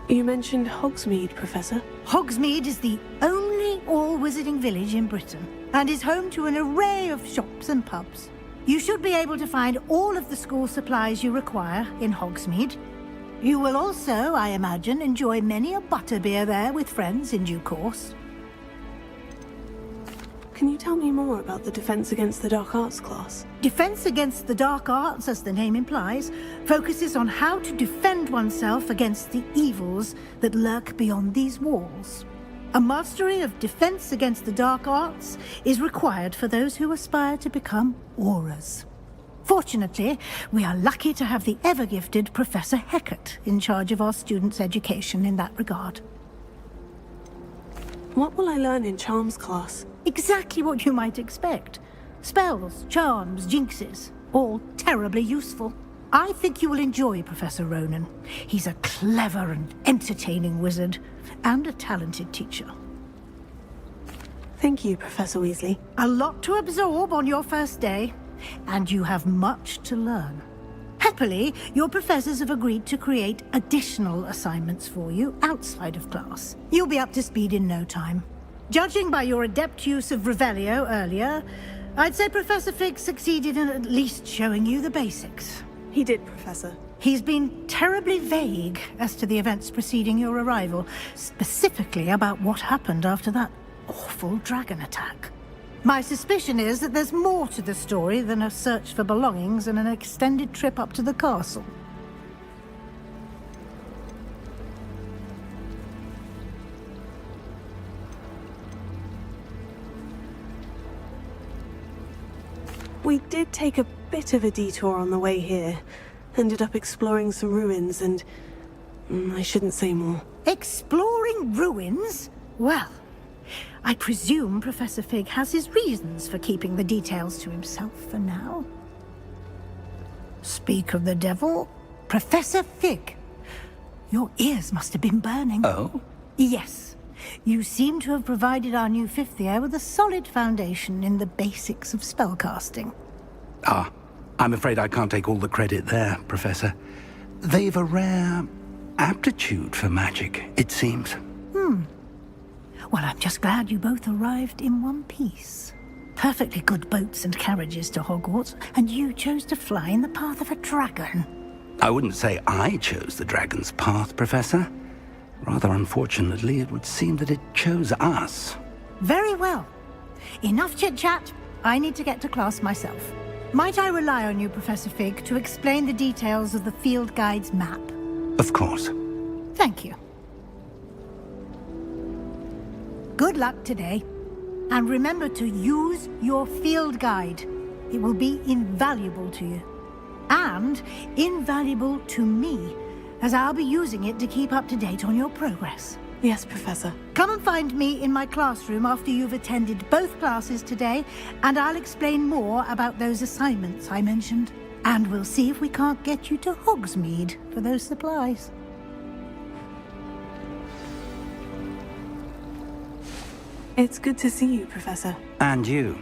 You mentioned Hogsmeade, Professor.
Hogsmeade is the only all-wizarding village in Britain and is home to an array of shops and pubs. You should be able to find all of the school supplies you require in Hogsmeade. You will also, I imagine, enjoy many a butterbeer there with friends in due course.
Can you tell me more about the Defense Against the Dark Arts class?
Defense Against the Dark Arts, as the name implies, focuses on how to defend oneself against the evils that lurk beyond these walls. A mastery of Defense Against the Dark Arts is required for those who aspire to become auras. Fortunately, we are lucky to have the ever-gifted Professor Heckert in charge of our students' education in that regard.
What will I learn in Charms class?
Exactly what you might expect. Spells, charms, jinxes, all terribly useful. I think you will enjoy Professor Ronan. He's a clever and entertaining wizard, and a talented teacher.
Thank you, Professor Weasley.
A lot to absorb on your first day, and you have much to learn. Happily, your professors have agreed to create additional assignments for you outside of class. You'll be up to speed in no time. Judging by your adept use of Revelio earlier, I'd say Professor Fig succeeded in at least showing you the basics.
He did, Professor.
He's been terribly vague as to the events preceding your arrival, specifically about what happened after that awful dragon attack. My suspicion is that there's more to the story than a search for belongings and an extended trip up to the castle.
We did take a bit of a detour on the way here. Ended up exploring some ruins and... I shouldn't say more.
Exploring ruins? Well, I presume Professor Fig has his reasons for keeping the details to himself for now. Speak of the devil, Professor Fig. Your ears must have been burning.
Oh?
Yes. You seem to have provided our new fifth year with a solid foundation in the basics of spellcasting.
Ah, I'm afraid I can't take all the credit there, Professor. They've a rare aptitude for magic, it seems.
Well, I'm just glad you both arrived in one piece. Perfectly good boats and carriages to Hogwarts, and you chose to fly in the path of a dragon.
I wouldn't say I chose the dragon's path, Professor. Rather unfortunately, it would seem that it chose us.
Very well. Enough chit-chat. I need to get to class myself. Might I rely on you, Professor Fig, to explain the details of the field guide's map?
Of course.
Thank you. Good luck today. And remember to use your field guide. It will be invaluable to you. And invaluable to me, as I'll be using it to keep up to date on your progress.
Yes, Professor.
Come and find me in my classroom after you've attended both classes today, and I'll explain more about those assignments I mentioned. And we'll see if we can't get you to Hogsmeade for those supplies.
It's good to see you, Professor.
And you.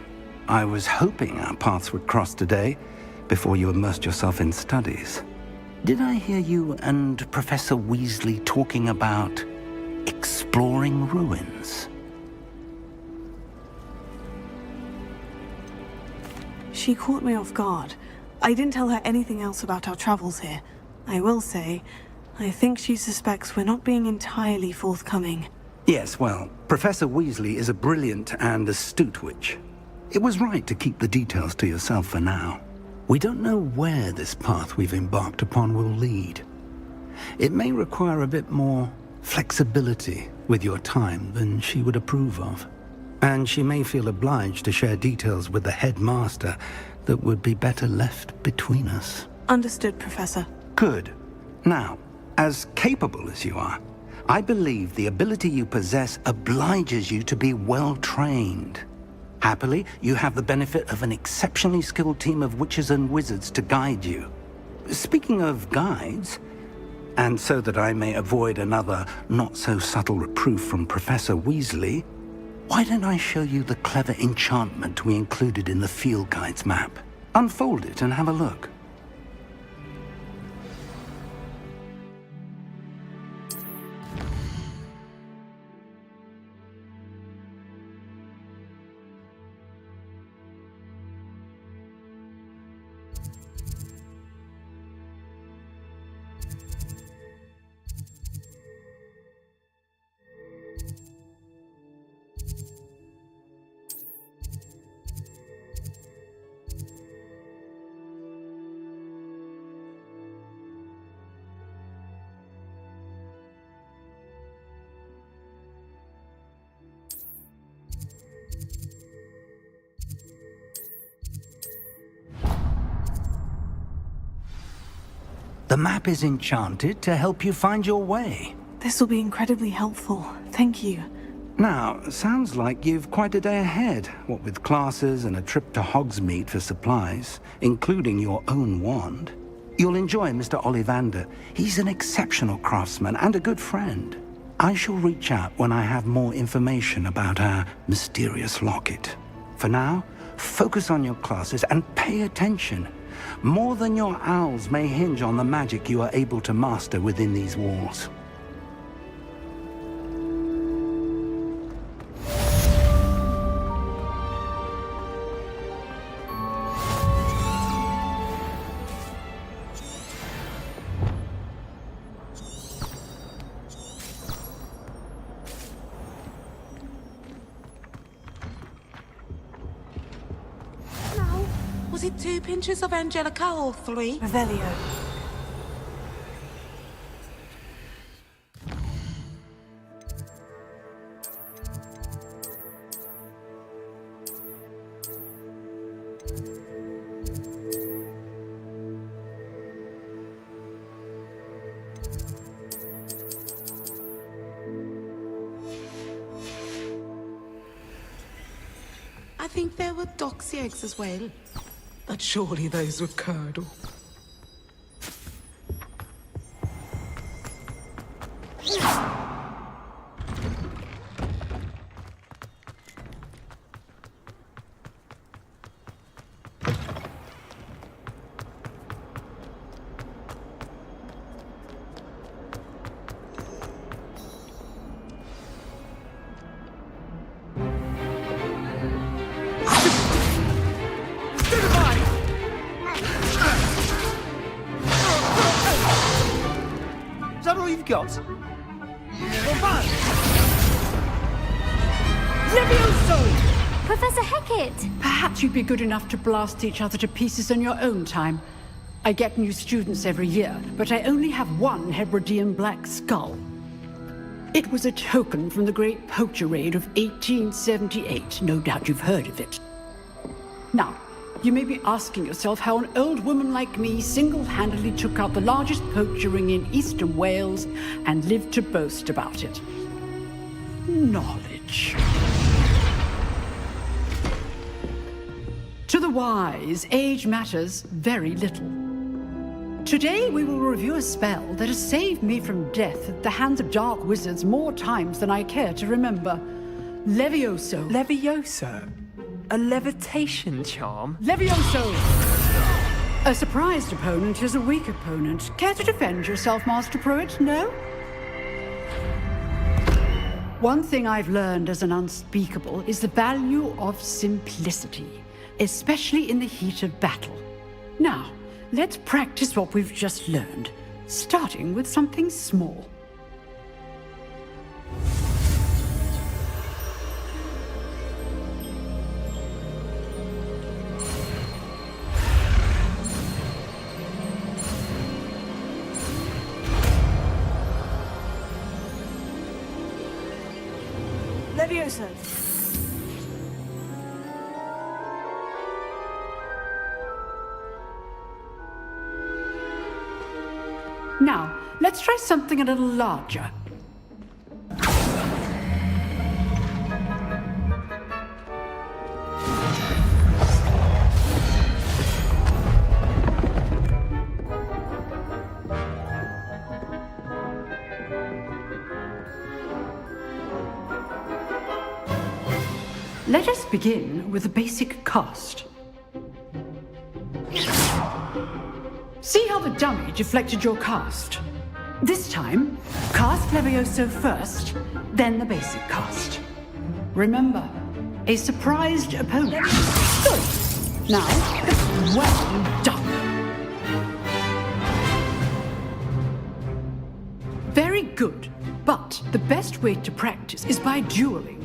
I was hoping our paths would cross today, before you immersed yourself in studies. Did I hear you and Professor Weasley talking about exploring ruins?
She caught me off guard. I didn't tell her anything else about our travels here. I will say, I think she suspects we're not being entirely forthcoming.
Yes, well, Professor Weasley is a brilliant and astute witch. It was right to keep the details to yourself for now. We don't know where this path we've embarked upon will lead. It may require a bit more flexibility with your time than she would approve of. And she may feel obliged to share details with the headmaster that would be better left between us.
Understood, Professor.
Good. Now, as capable as you are, I believe the ability you possess obliges you to be well-trained. Happily, you have the benefit of an exceptionally skilled team of witches and wizards to guide you. Speaking of guides, and so that I may avoid another not-so-subtle reproof from Professor Weasley, why don't I show you the clever enchantment we included in the field guide's map? Unfold it and have a look. The map is enchanted to help you find your way.
This will be incredibly helpful. Thank you.
Now, sounds like you've quite a day ahead, what with classes and a trip to Hogsmeade for supplies, including your own wand. You'll enjoy Mr. Ollivander. He's an exceptional craftsman and a good friend. I shall reach out when I have more information about our mysterious locket. For now, focus on your classes and pay attention. More than your owls may hinge on the magic you are able to master within these walls.
Was it 2 pinches of Angelica or 3?
Revelio.
I think there were doxy eggs as well. But surely those were curdle.
Got?
Levioso!
Professor Hecat!
Perhaps you'd be good enough to blast each other to pieces on your own time. I get new students every year, but I only have one Hebridean black skull. It was a token from the Great Poacher Raid of 1878. No doubt you've heard of it. Now, you may be asking yourself how an old woman like me single-handedly took out the largest poacher ring in eastern Wales and lived to boast about it. Knowledge. To the wise, age matters very little. Today we will review a spell that has saved me from death at the hands of dark wizards more times than I care to remember. Levioso.
Levioso? A levitation charm?
Levioso! A surprised opponent is a weak opponent. Care to defend yourself, Master Pruitt? No? One thing I've learned as an unspeakable is the value of simplicity, especially in the heat of battle. Now, let's practice what we've just learned, starting with something small.
Levioso.
Now, let's try something a little larger. Let us begin with the basic cast. See how the dummy deflected your cast? This time, cast Levioso first, then the basic cast. Remember, a surprised opponent. Good. Now, well done. Very good, but the best way to practice is by dueling.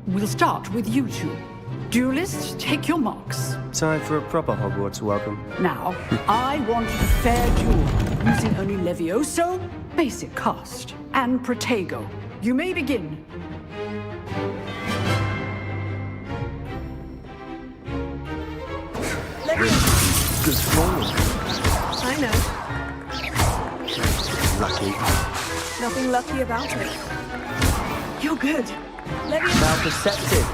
We'll start with you two. Duelists, take your marks.
Time for a proper Hogwarts welcome.
Now, I want a fair duel, using only Levioso, basic cast, and Protego. You may begin.
Good forward.
I know.
lucky.
Nothing lucky about it. You're good.
Now perceptive.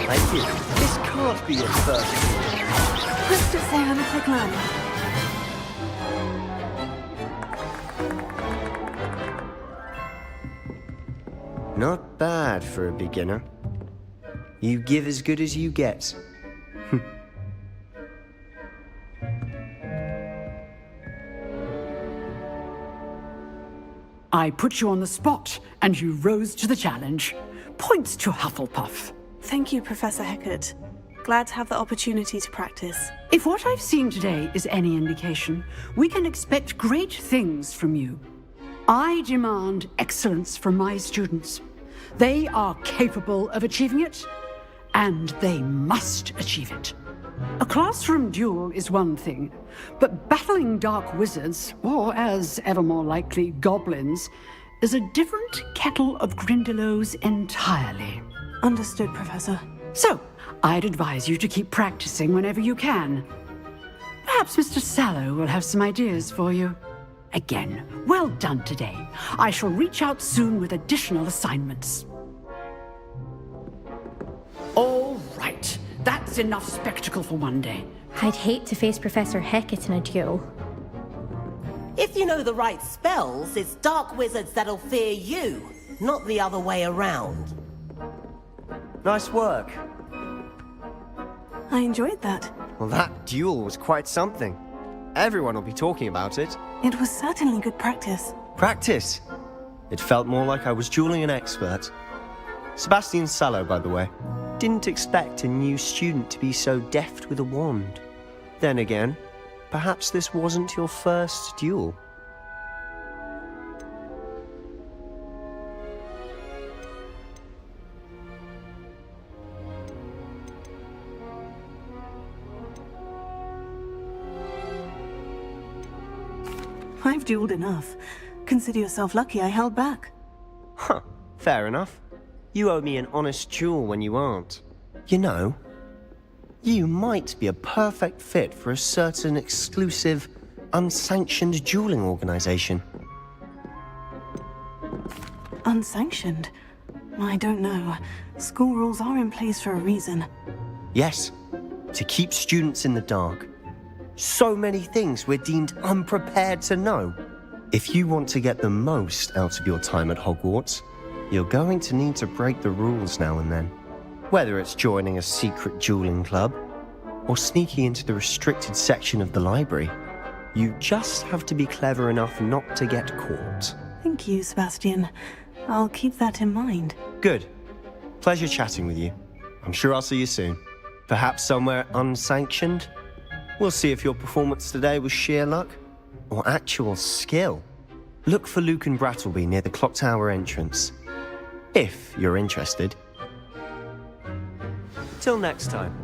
Thank you. This can't be your first.
Let's just say I'm a quick learner.
Not bad for a beginner. You give as good as you get.
I put you on the spot, and you rose to the challenge. Points to Hufflepuff.
Thank you, Professor Hecat. Glad to have the opportunity to practice.
If what I've seen today is any indication, we can expect great things from you. I demand excellence from my students. They are capable of achieving it, and they must achieve it. A classroom duel is one thing, but battling dark wizards, or as ever more likely, goblins, is a different kettle of Grindylows entirely.
Understood, Professor.
So, I'd advise you to keep practicing whenever you can. Perhaps Mr. Sallow will have some ideas for you. Again, well done today. I shall reach out soon with additional assignments. All right. That's enough spectacle for one day.
I'd hate to face Professor Hecat in a duel.
If you know the right spells, it's dark wizards that'll fear you, not the other way around.
Nice work.
I enjoyed that.
Well, that duel was quite something. Everyone will be talking about it.
It was certainly good practice.
Practice? It felt more like I was dueling an expert. Sebastian Sallow, by the way. Didn't expect a new student to be so deft with a wand. Then again, perhaps this wasn't your first duel.
I've dueled enough. Consider yourself lucky I held back.
Huh, fair enough. You owe me an honest duel when you aren't. You know, you might be a perfect fit for a certain exclusive, unsanctioned dueling organization.
Unsanctioned? I don't know. School rules are in place for a reason.
Yes, to keep students in the dark. So many things we're deemed unprepared to know. If you want to get the most out of your time at Hogwarts, you're going to need to break the rules now and then. Whether it's joining a secret dueling club, or sneaking into the restricted section of the library, you just have to be clever enough not to get caught.
Thank you, Sebastian. I'll keep that in mind.
Good. Pleasure chatting with you. I'm sure I'll see you soon. Perhaps somewhere unsanctioned? We'll see if your performance today was sheer luck, or actual skill. Look for Luke and Brattleby near the Clock Tower entrance. If you're interested. Till next time.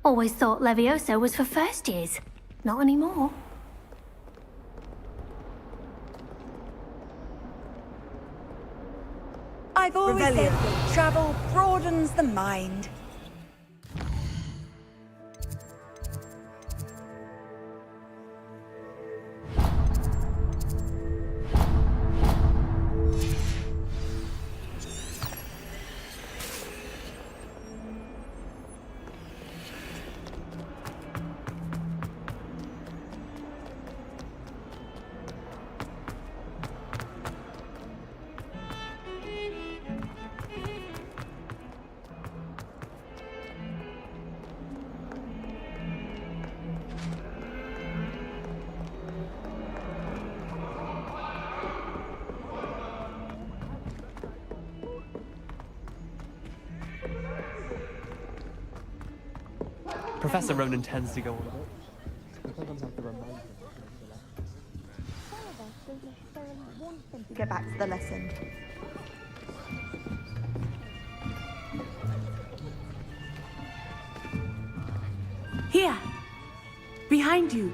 Always thought Levioso was for first years. Not anymore.
I've always said that travel broadens the mind. Professor Ronan tends to go on a bit. Sometimes I have to remind him.
To get back to the lesson.
Here. Behind you.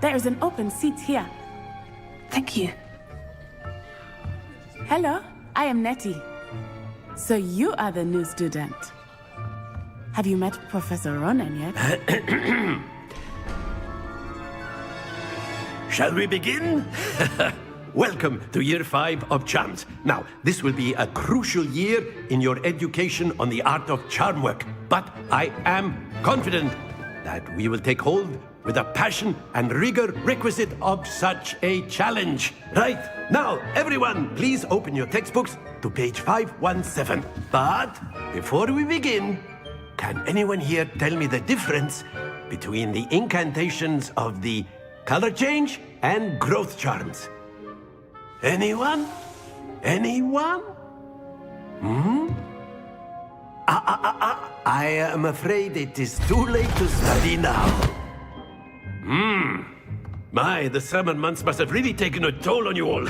There is an open seat here.
Thank you.
Hello, I am Nettie. So you are the new student. Have you met Professor Ronan yet?
Shall we begin? Welcome to Year 5 of Charms. Now, this will be a crucial year in your education on the art of charm work. But I am confident that we will take hold with the passion and rigor requisite of such a challenge. Right, now, everyone, please open your textbooks to page 517. But before we begin, can anyone here tell me the difference between the incantations of the color change and growth charms? Anyone? Anyone? I am afraid it is too late to study now. My, the summer months must have really taken a toll on you all.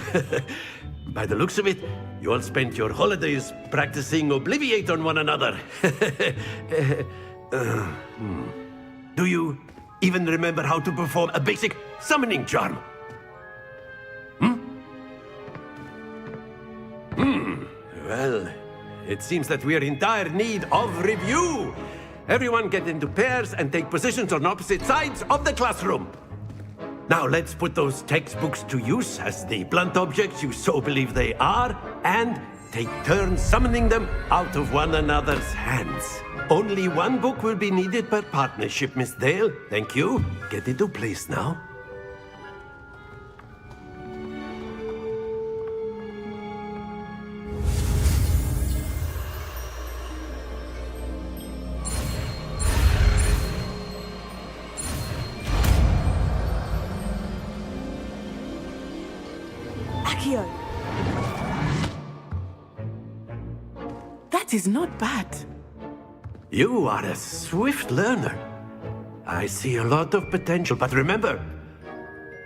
By the looks of it, you all spent your holidays practicing Obliviate on one another. Do you even remember how to perform a basic summoning charm? Well, it seems that we are in dire need of review. Everyone get into pairs and take positions on opposite sides of the classroom. Now let's put those textbooks to use as the blunt objects you so believe they are, and take turns summoning them out of one another's hands. Only one book will be needed per partnership, Miss Dale. Thank you. Get into place now.
That is not bad.
You are a swift learner. I see a lot of potential, but remember,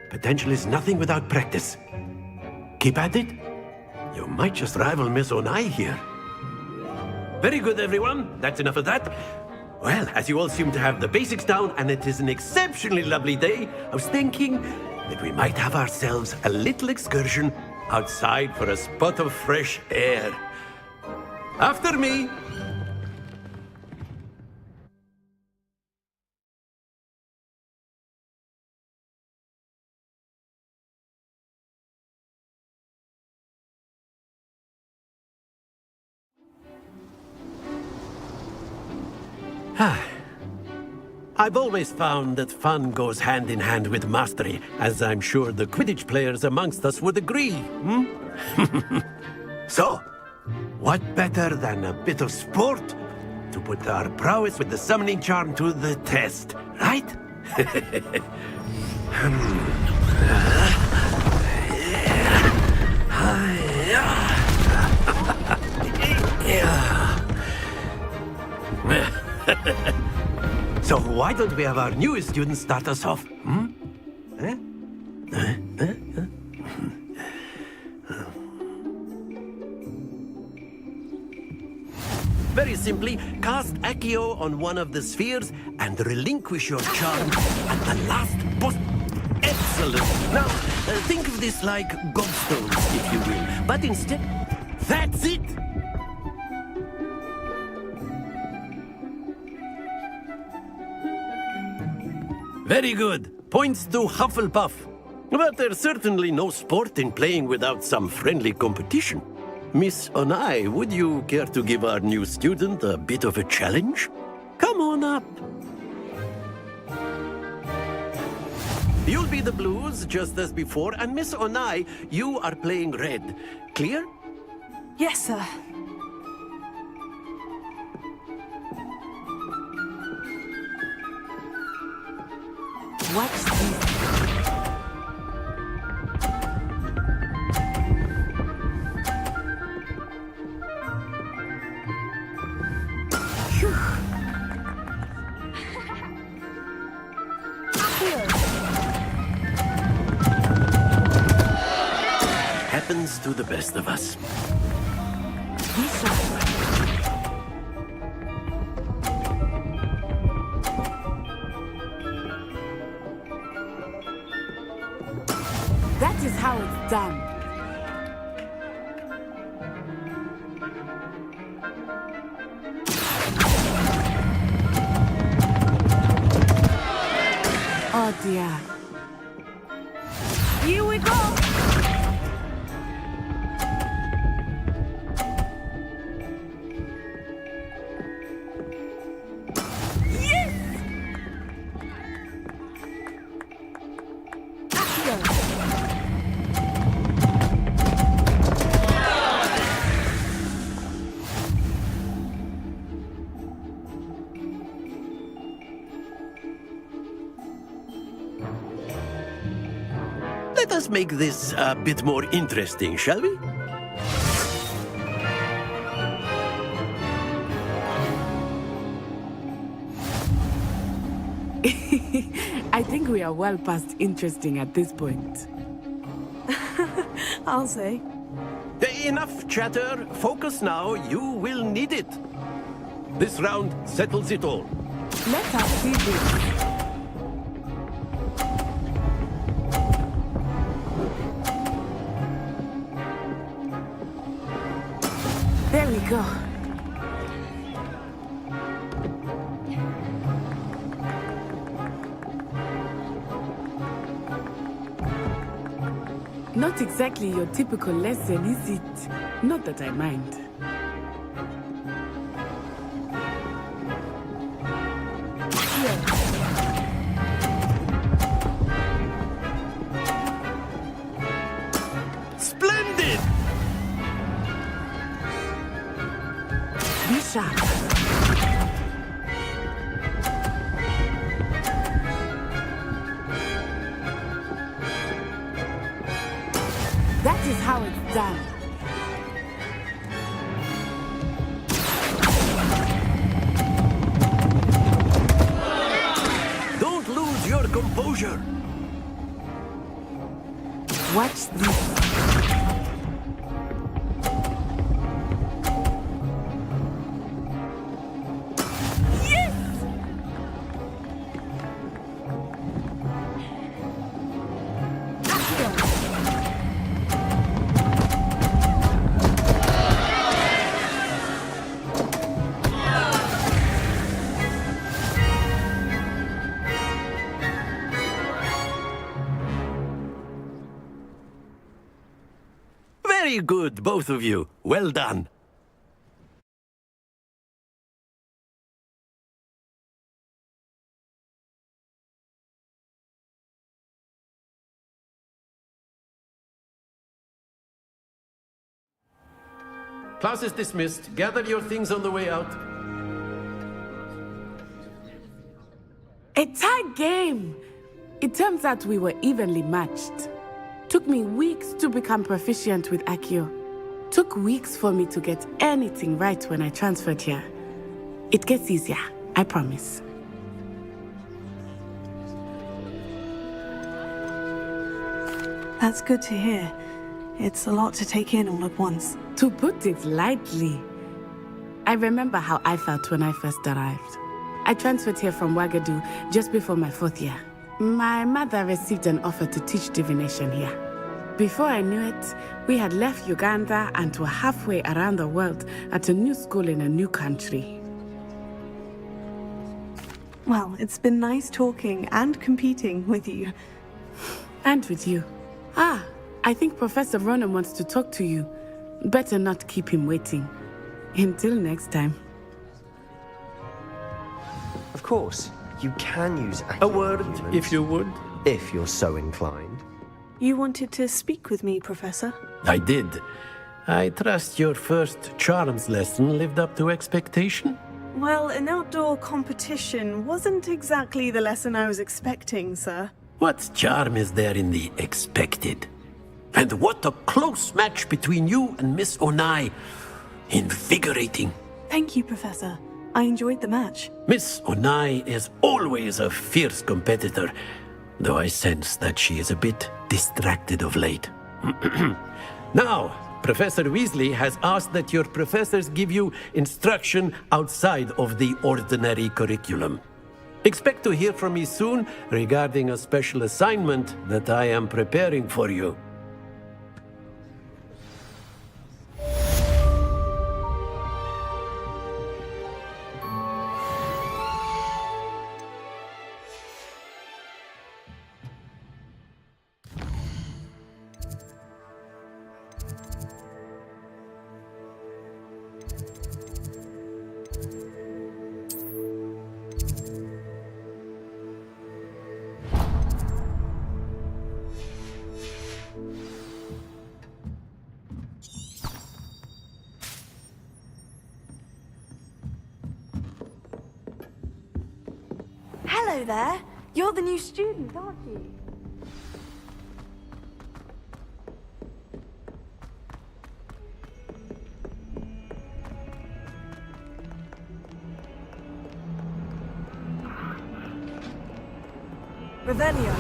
potential is nothing without practice. Keep at it. You might just rival Miss Onai here. Very good, everyone. That's enough of that. Well, as you all seem to have the basics down, and it is an exceptionally lovely day, I was thinking that we might have ourselves a little excursion outside for a spot of fresh air. After me. I've always found that fun goes hand in hand with mastery, as I'm sure the Quidditch players amongst us would agree. So, what better than a bit of sport to put our prowess with the summoning charm to the test, right? So why don't we have our newest student start us off? Very simply, cast Accio on one of the spheres and relinquish your charm at the last boss. Excellent! Now, think of this like gobstones, if you will. But instead, that's it! Very good. Points to Hufflepuff. But there's certainly no sport in playing without some friendly competition. Miss Onai, would you care to give our new student a bit of a challenge? Come on up. You'll be the blues, just as before, and Miss Onai, you are playing red. Clear?
Yes, sir.
What's this?
happens to the best of us.
That is how it's done. Oh dear. Here we go! Yes!
Let us make this a bit more interesting, shall we?
I think we are well past interesting at this point.
I'll say.
Enough chatter. Focus now. You will need it. This round settles it all.
Let us see this. There we go. Not exactly your typical lesson, is it? Not that I mind.
Splendid!
Be sharp. That is how it's done.
Don't lose your composure.
Watch this.
Very good, both of you. Well done. Class is dismissed. Gather your things on the way out.
A tight game! It turns out we were evenly matched. Took me weeks to become proficient with Accio. Took weeks for me to get anything right when I transferred here. It gets easier, I promise.
That's good to hear. It's a lot to take in all at once.
To put it lightly, I remember how I felt when I first arrived. I transferred here from Ouagadougou just before my 4th year. My mother received an offer to teach divination here. Before I knew it, we had left Uganda and were halfway around the world at a new school in a new country.
Well, it's been nice talking and competing with you.
And with you. Ah, I think Professor Ronan wants to talk to you. Better not keep him waiting. Until next time.
Of course, you can use
a word, if you would.
If you're so inclined.
You wanted to speak with me, Professor?
I did. I trust your first charms lesson lived up to expectation?
Well, an outdoor competition wasn't exactly the lesson I was expecting, sir.
What charm is there in the expected? And what a close match between you and Miss Onai. Invigorating.
Thank you, Professor. I enjoyed the match.
Miss Onai is always a fierce competitor, though I sense that she is a bit distracted of late. Now, Professor Weasley has asked that your professors give you instruction outside of the ordinary curriculum. Expect to hear from me soon regarding a special assignment that I am preparing for you.
Hello there. You're the new student, aren't you? Revelio.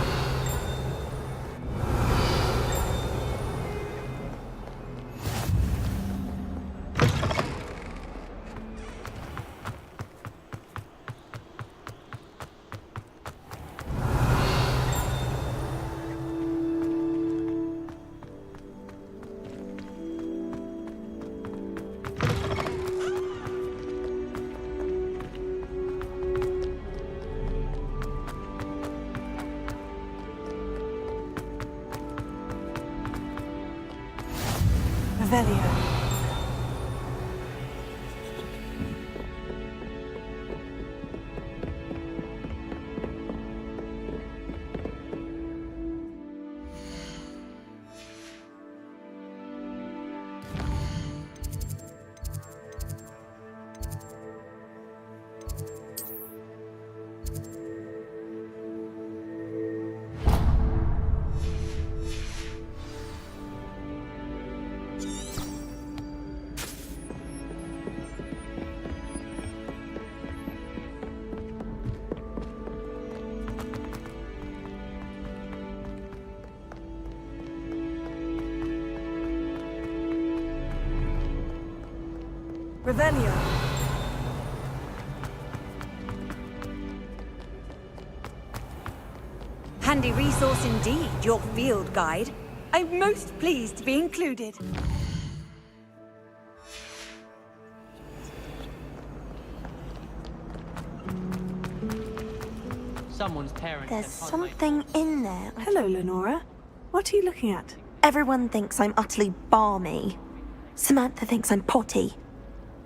Revelio. Revelio.
Handy resource indeed, your field guide. I'm most pleased to be included.
Someone's parents.
There's something in there.
Hello, Lenora. What are you looking at?
Everyone thinks I'm utterly balmy. Samantha thinks I'm potty.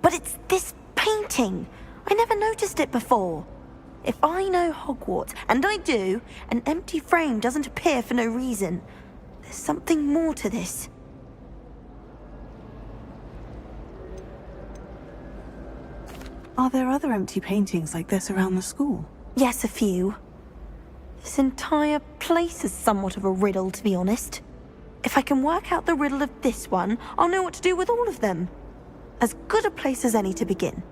But it's this painting. I never noticed it before. If I know Hogwarts, and I do, an empty frame doesn't appear for no reason. There's something more to this.
Are there other empty paintings like this around the school?
Yes, a few. This entire place is somewhat of a riddle, to be honest. If I can work out the riddle of this one, I'll know what to do with all of them. As good a place as any to begin.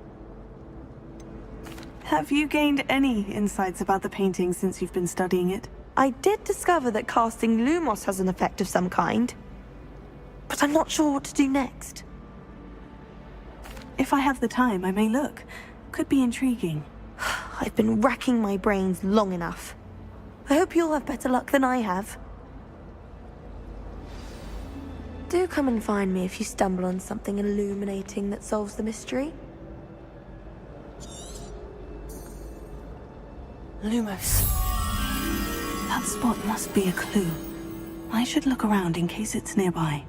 Have you gained any insights about the painting since you've been studying it?
I did discover that casting Lumos has an effect of some kind. But I'm not sure what to do next.
If I have the time, I may look. Could be intriguing.
I've been racking my brains long enough. I hope you'll have better luck than I have. Do come and find me if you stumble on something illuminating that solves the mystery.
Lumos. That spot must be a clue. I should look around in case it's nearby.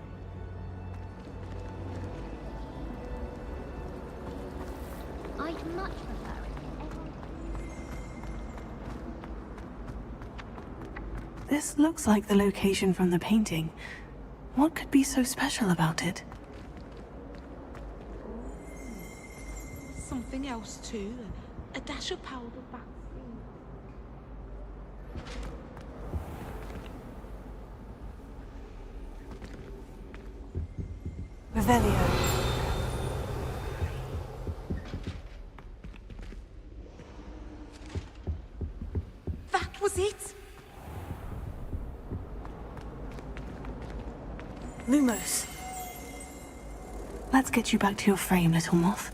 I'd much prefer it.
This looks like the location from the painting. What could be so special about it?
Something else too. A dash of powder back.
Revelio.
That was it.
Lumos. Let's get you back to your frame, little moth.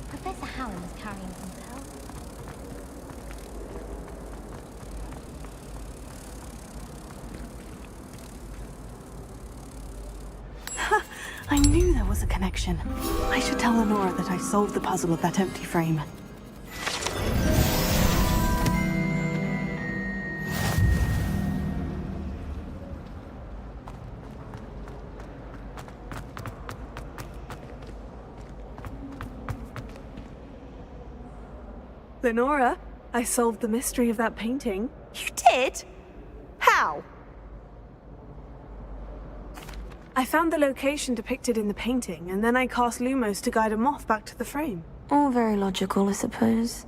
Professor Hallam was carrying himself.
I knew there was a connection. I should tell Lenora that I solved the puzzle of that empty frame. Lenora, I solved the mystery of that painting.
You did? How?
I found the location depicted in the painting, and then I cast Lumos to guide a moth back to the frame.
All very logical, I suppose.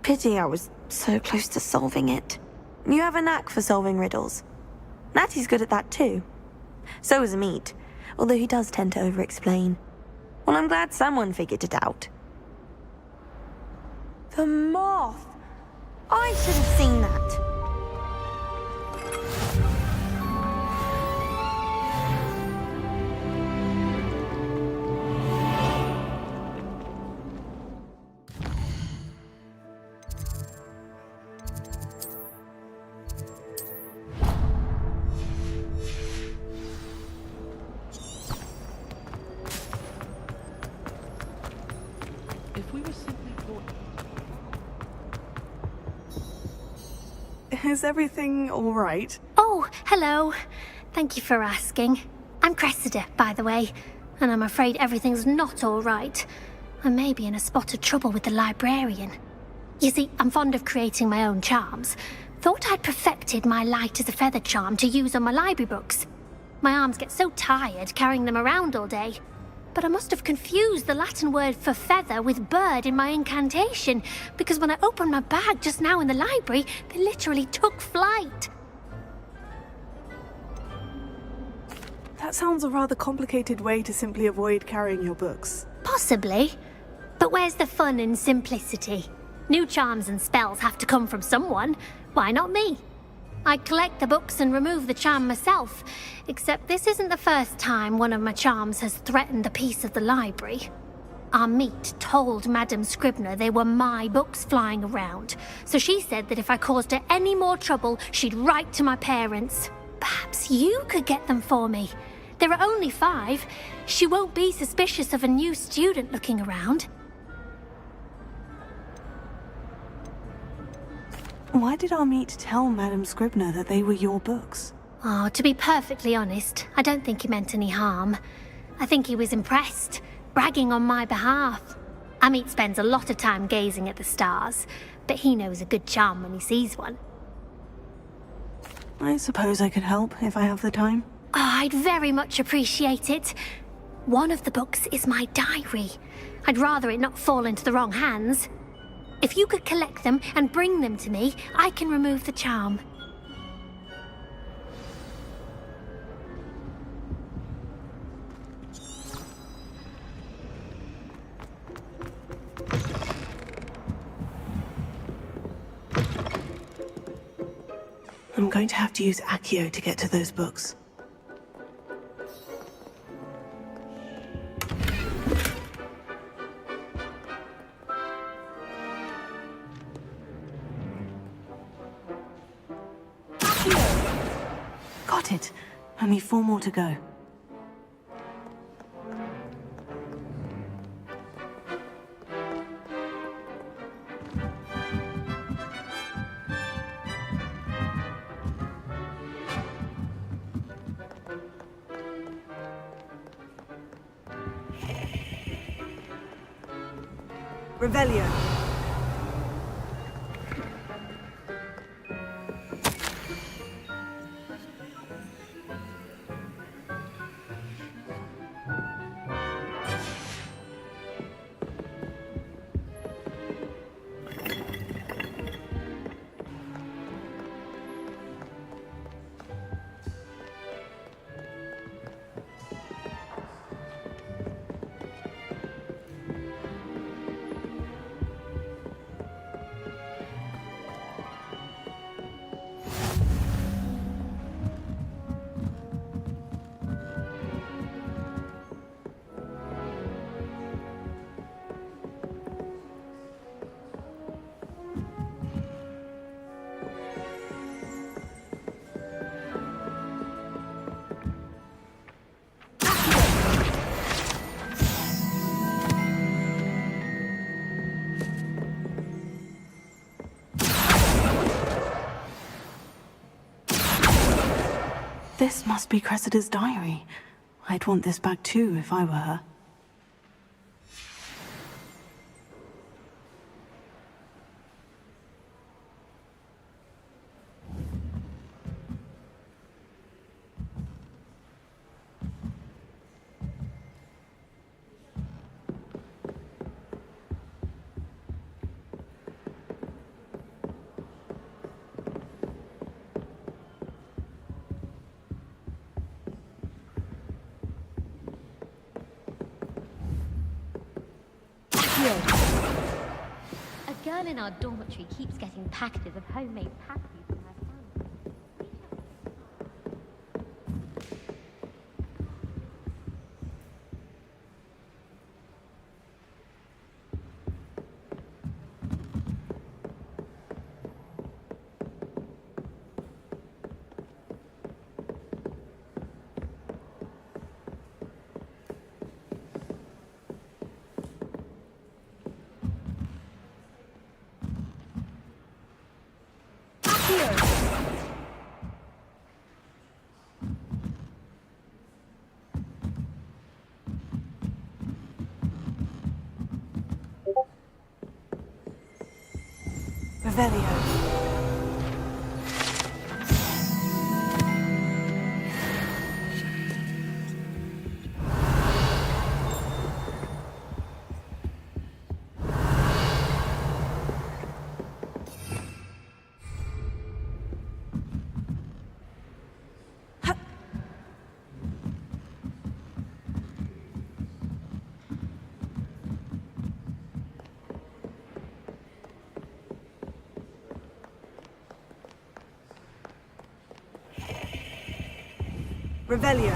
Pity I was so close to solving it. You have a knack for solving riddles. Natty's good at that too. So is Amit, although he does tend to over-explain. Well, I'm glad someone figured it out. The moth! I should have seen that.
Is everything all right?
Oh, hello. Thank you for asking. I'm Cressida, by the way, and I'm afraid everything's not all right. I may be in a spot of trouble with the librarian. You see, I'm fond of creating my own charms. Thought I'd perfected my light as a feather charm to use on my library books. My arms get so tired carrying them around all day. But I must have confused the Latin word for feather with bird in my incantation, because when I opened my bag just now in the library, they literally took flight.
That sounds a rather complicated way to simply avoid carrying your books.
Possibly. But where's the fun in simplicity? New charms and spells have to come from someone. Why not me? I collect the books and remove the charm myself, except this isn't the first time one of my charms has threatened the peace of the library. Amit told Madame Scribner they were my books flying around, so she said that if I caused her any more trouble, she'd write to my parents. Perhaps you could get them for me. There are only 5. She won't be suspicious of a new student looking around.
Why did Amit tell Madame Scribner that they were your books?
Oh, to be perfectly honest, I don't think he meant any harm. I think he was impressed, bragging on my behalf. Amit spends a lot of time gazing at the stars, but he knows a good charm when he sees one.
I suppose I could help if I have the time.
Oh, I'd very much appreciate it. One of the books is my diary. I'd rather it not fall into the wrong hands. If you could collect them and bring them to me, I can remove the charm.
I'm going to have to use Accio to get to those books. Got it. Only 4 more to go. Revelio. This must be Cressida's diary. I'd want this back too if I were her.
A girl in our dormitory keeps getting packages of homemade pasties from her family.
Revelio.
Revelio.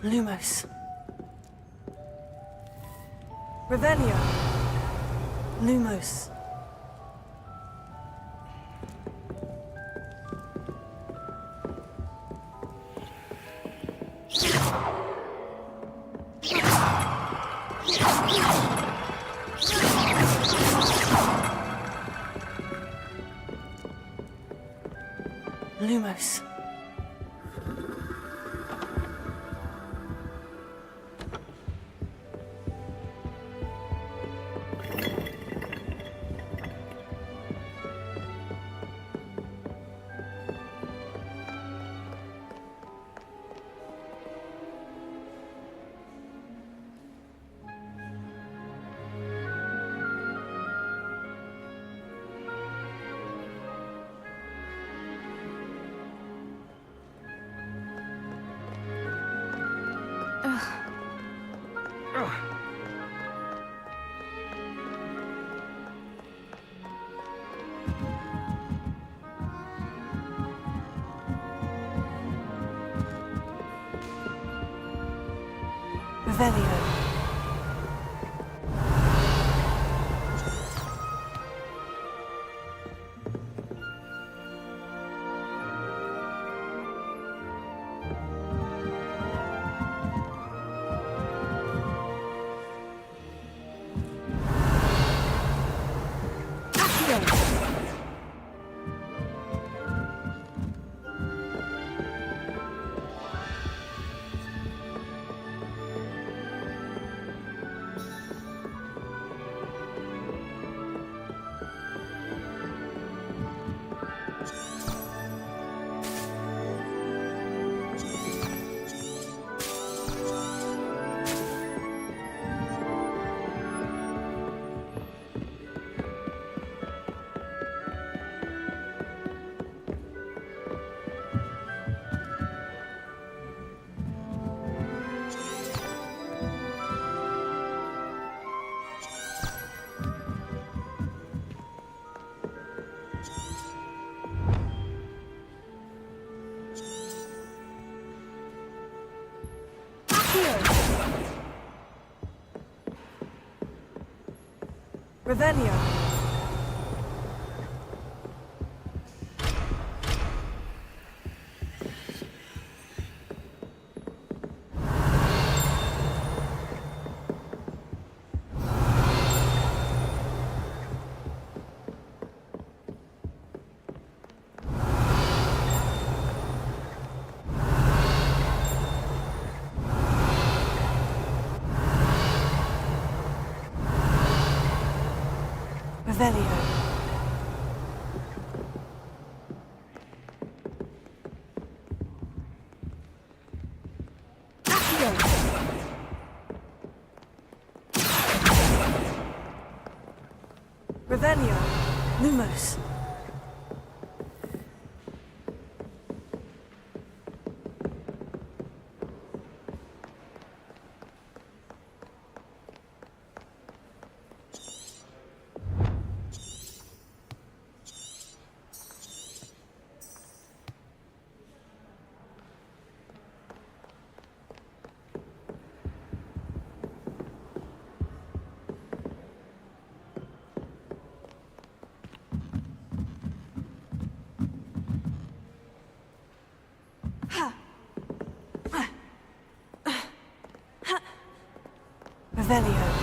Lumos.
Revelio.
Lumos. Lumos. Revelio.
Revelio. Revelio. Revelio. Lumos. Revelio.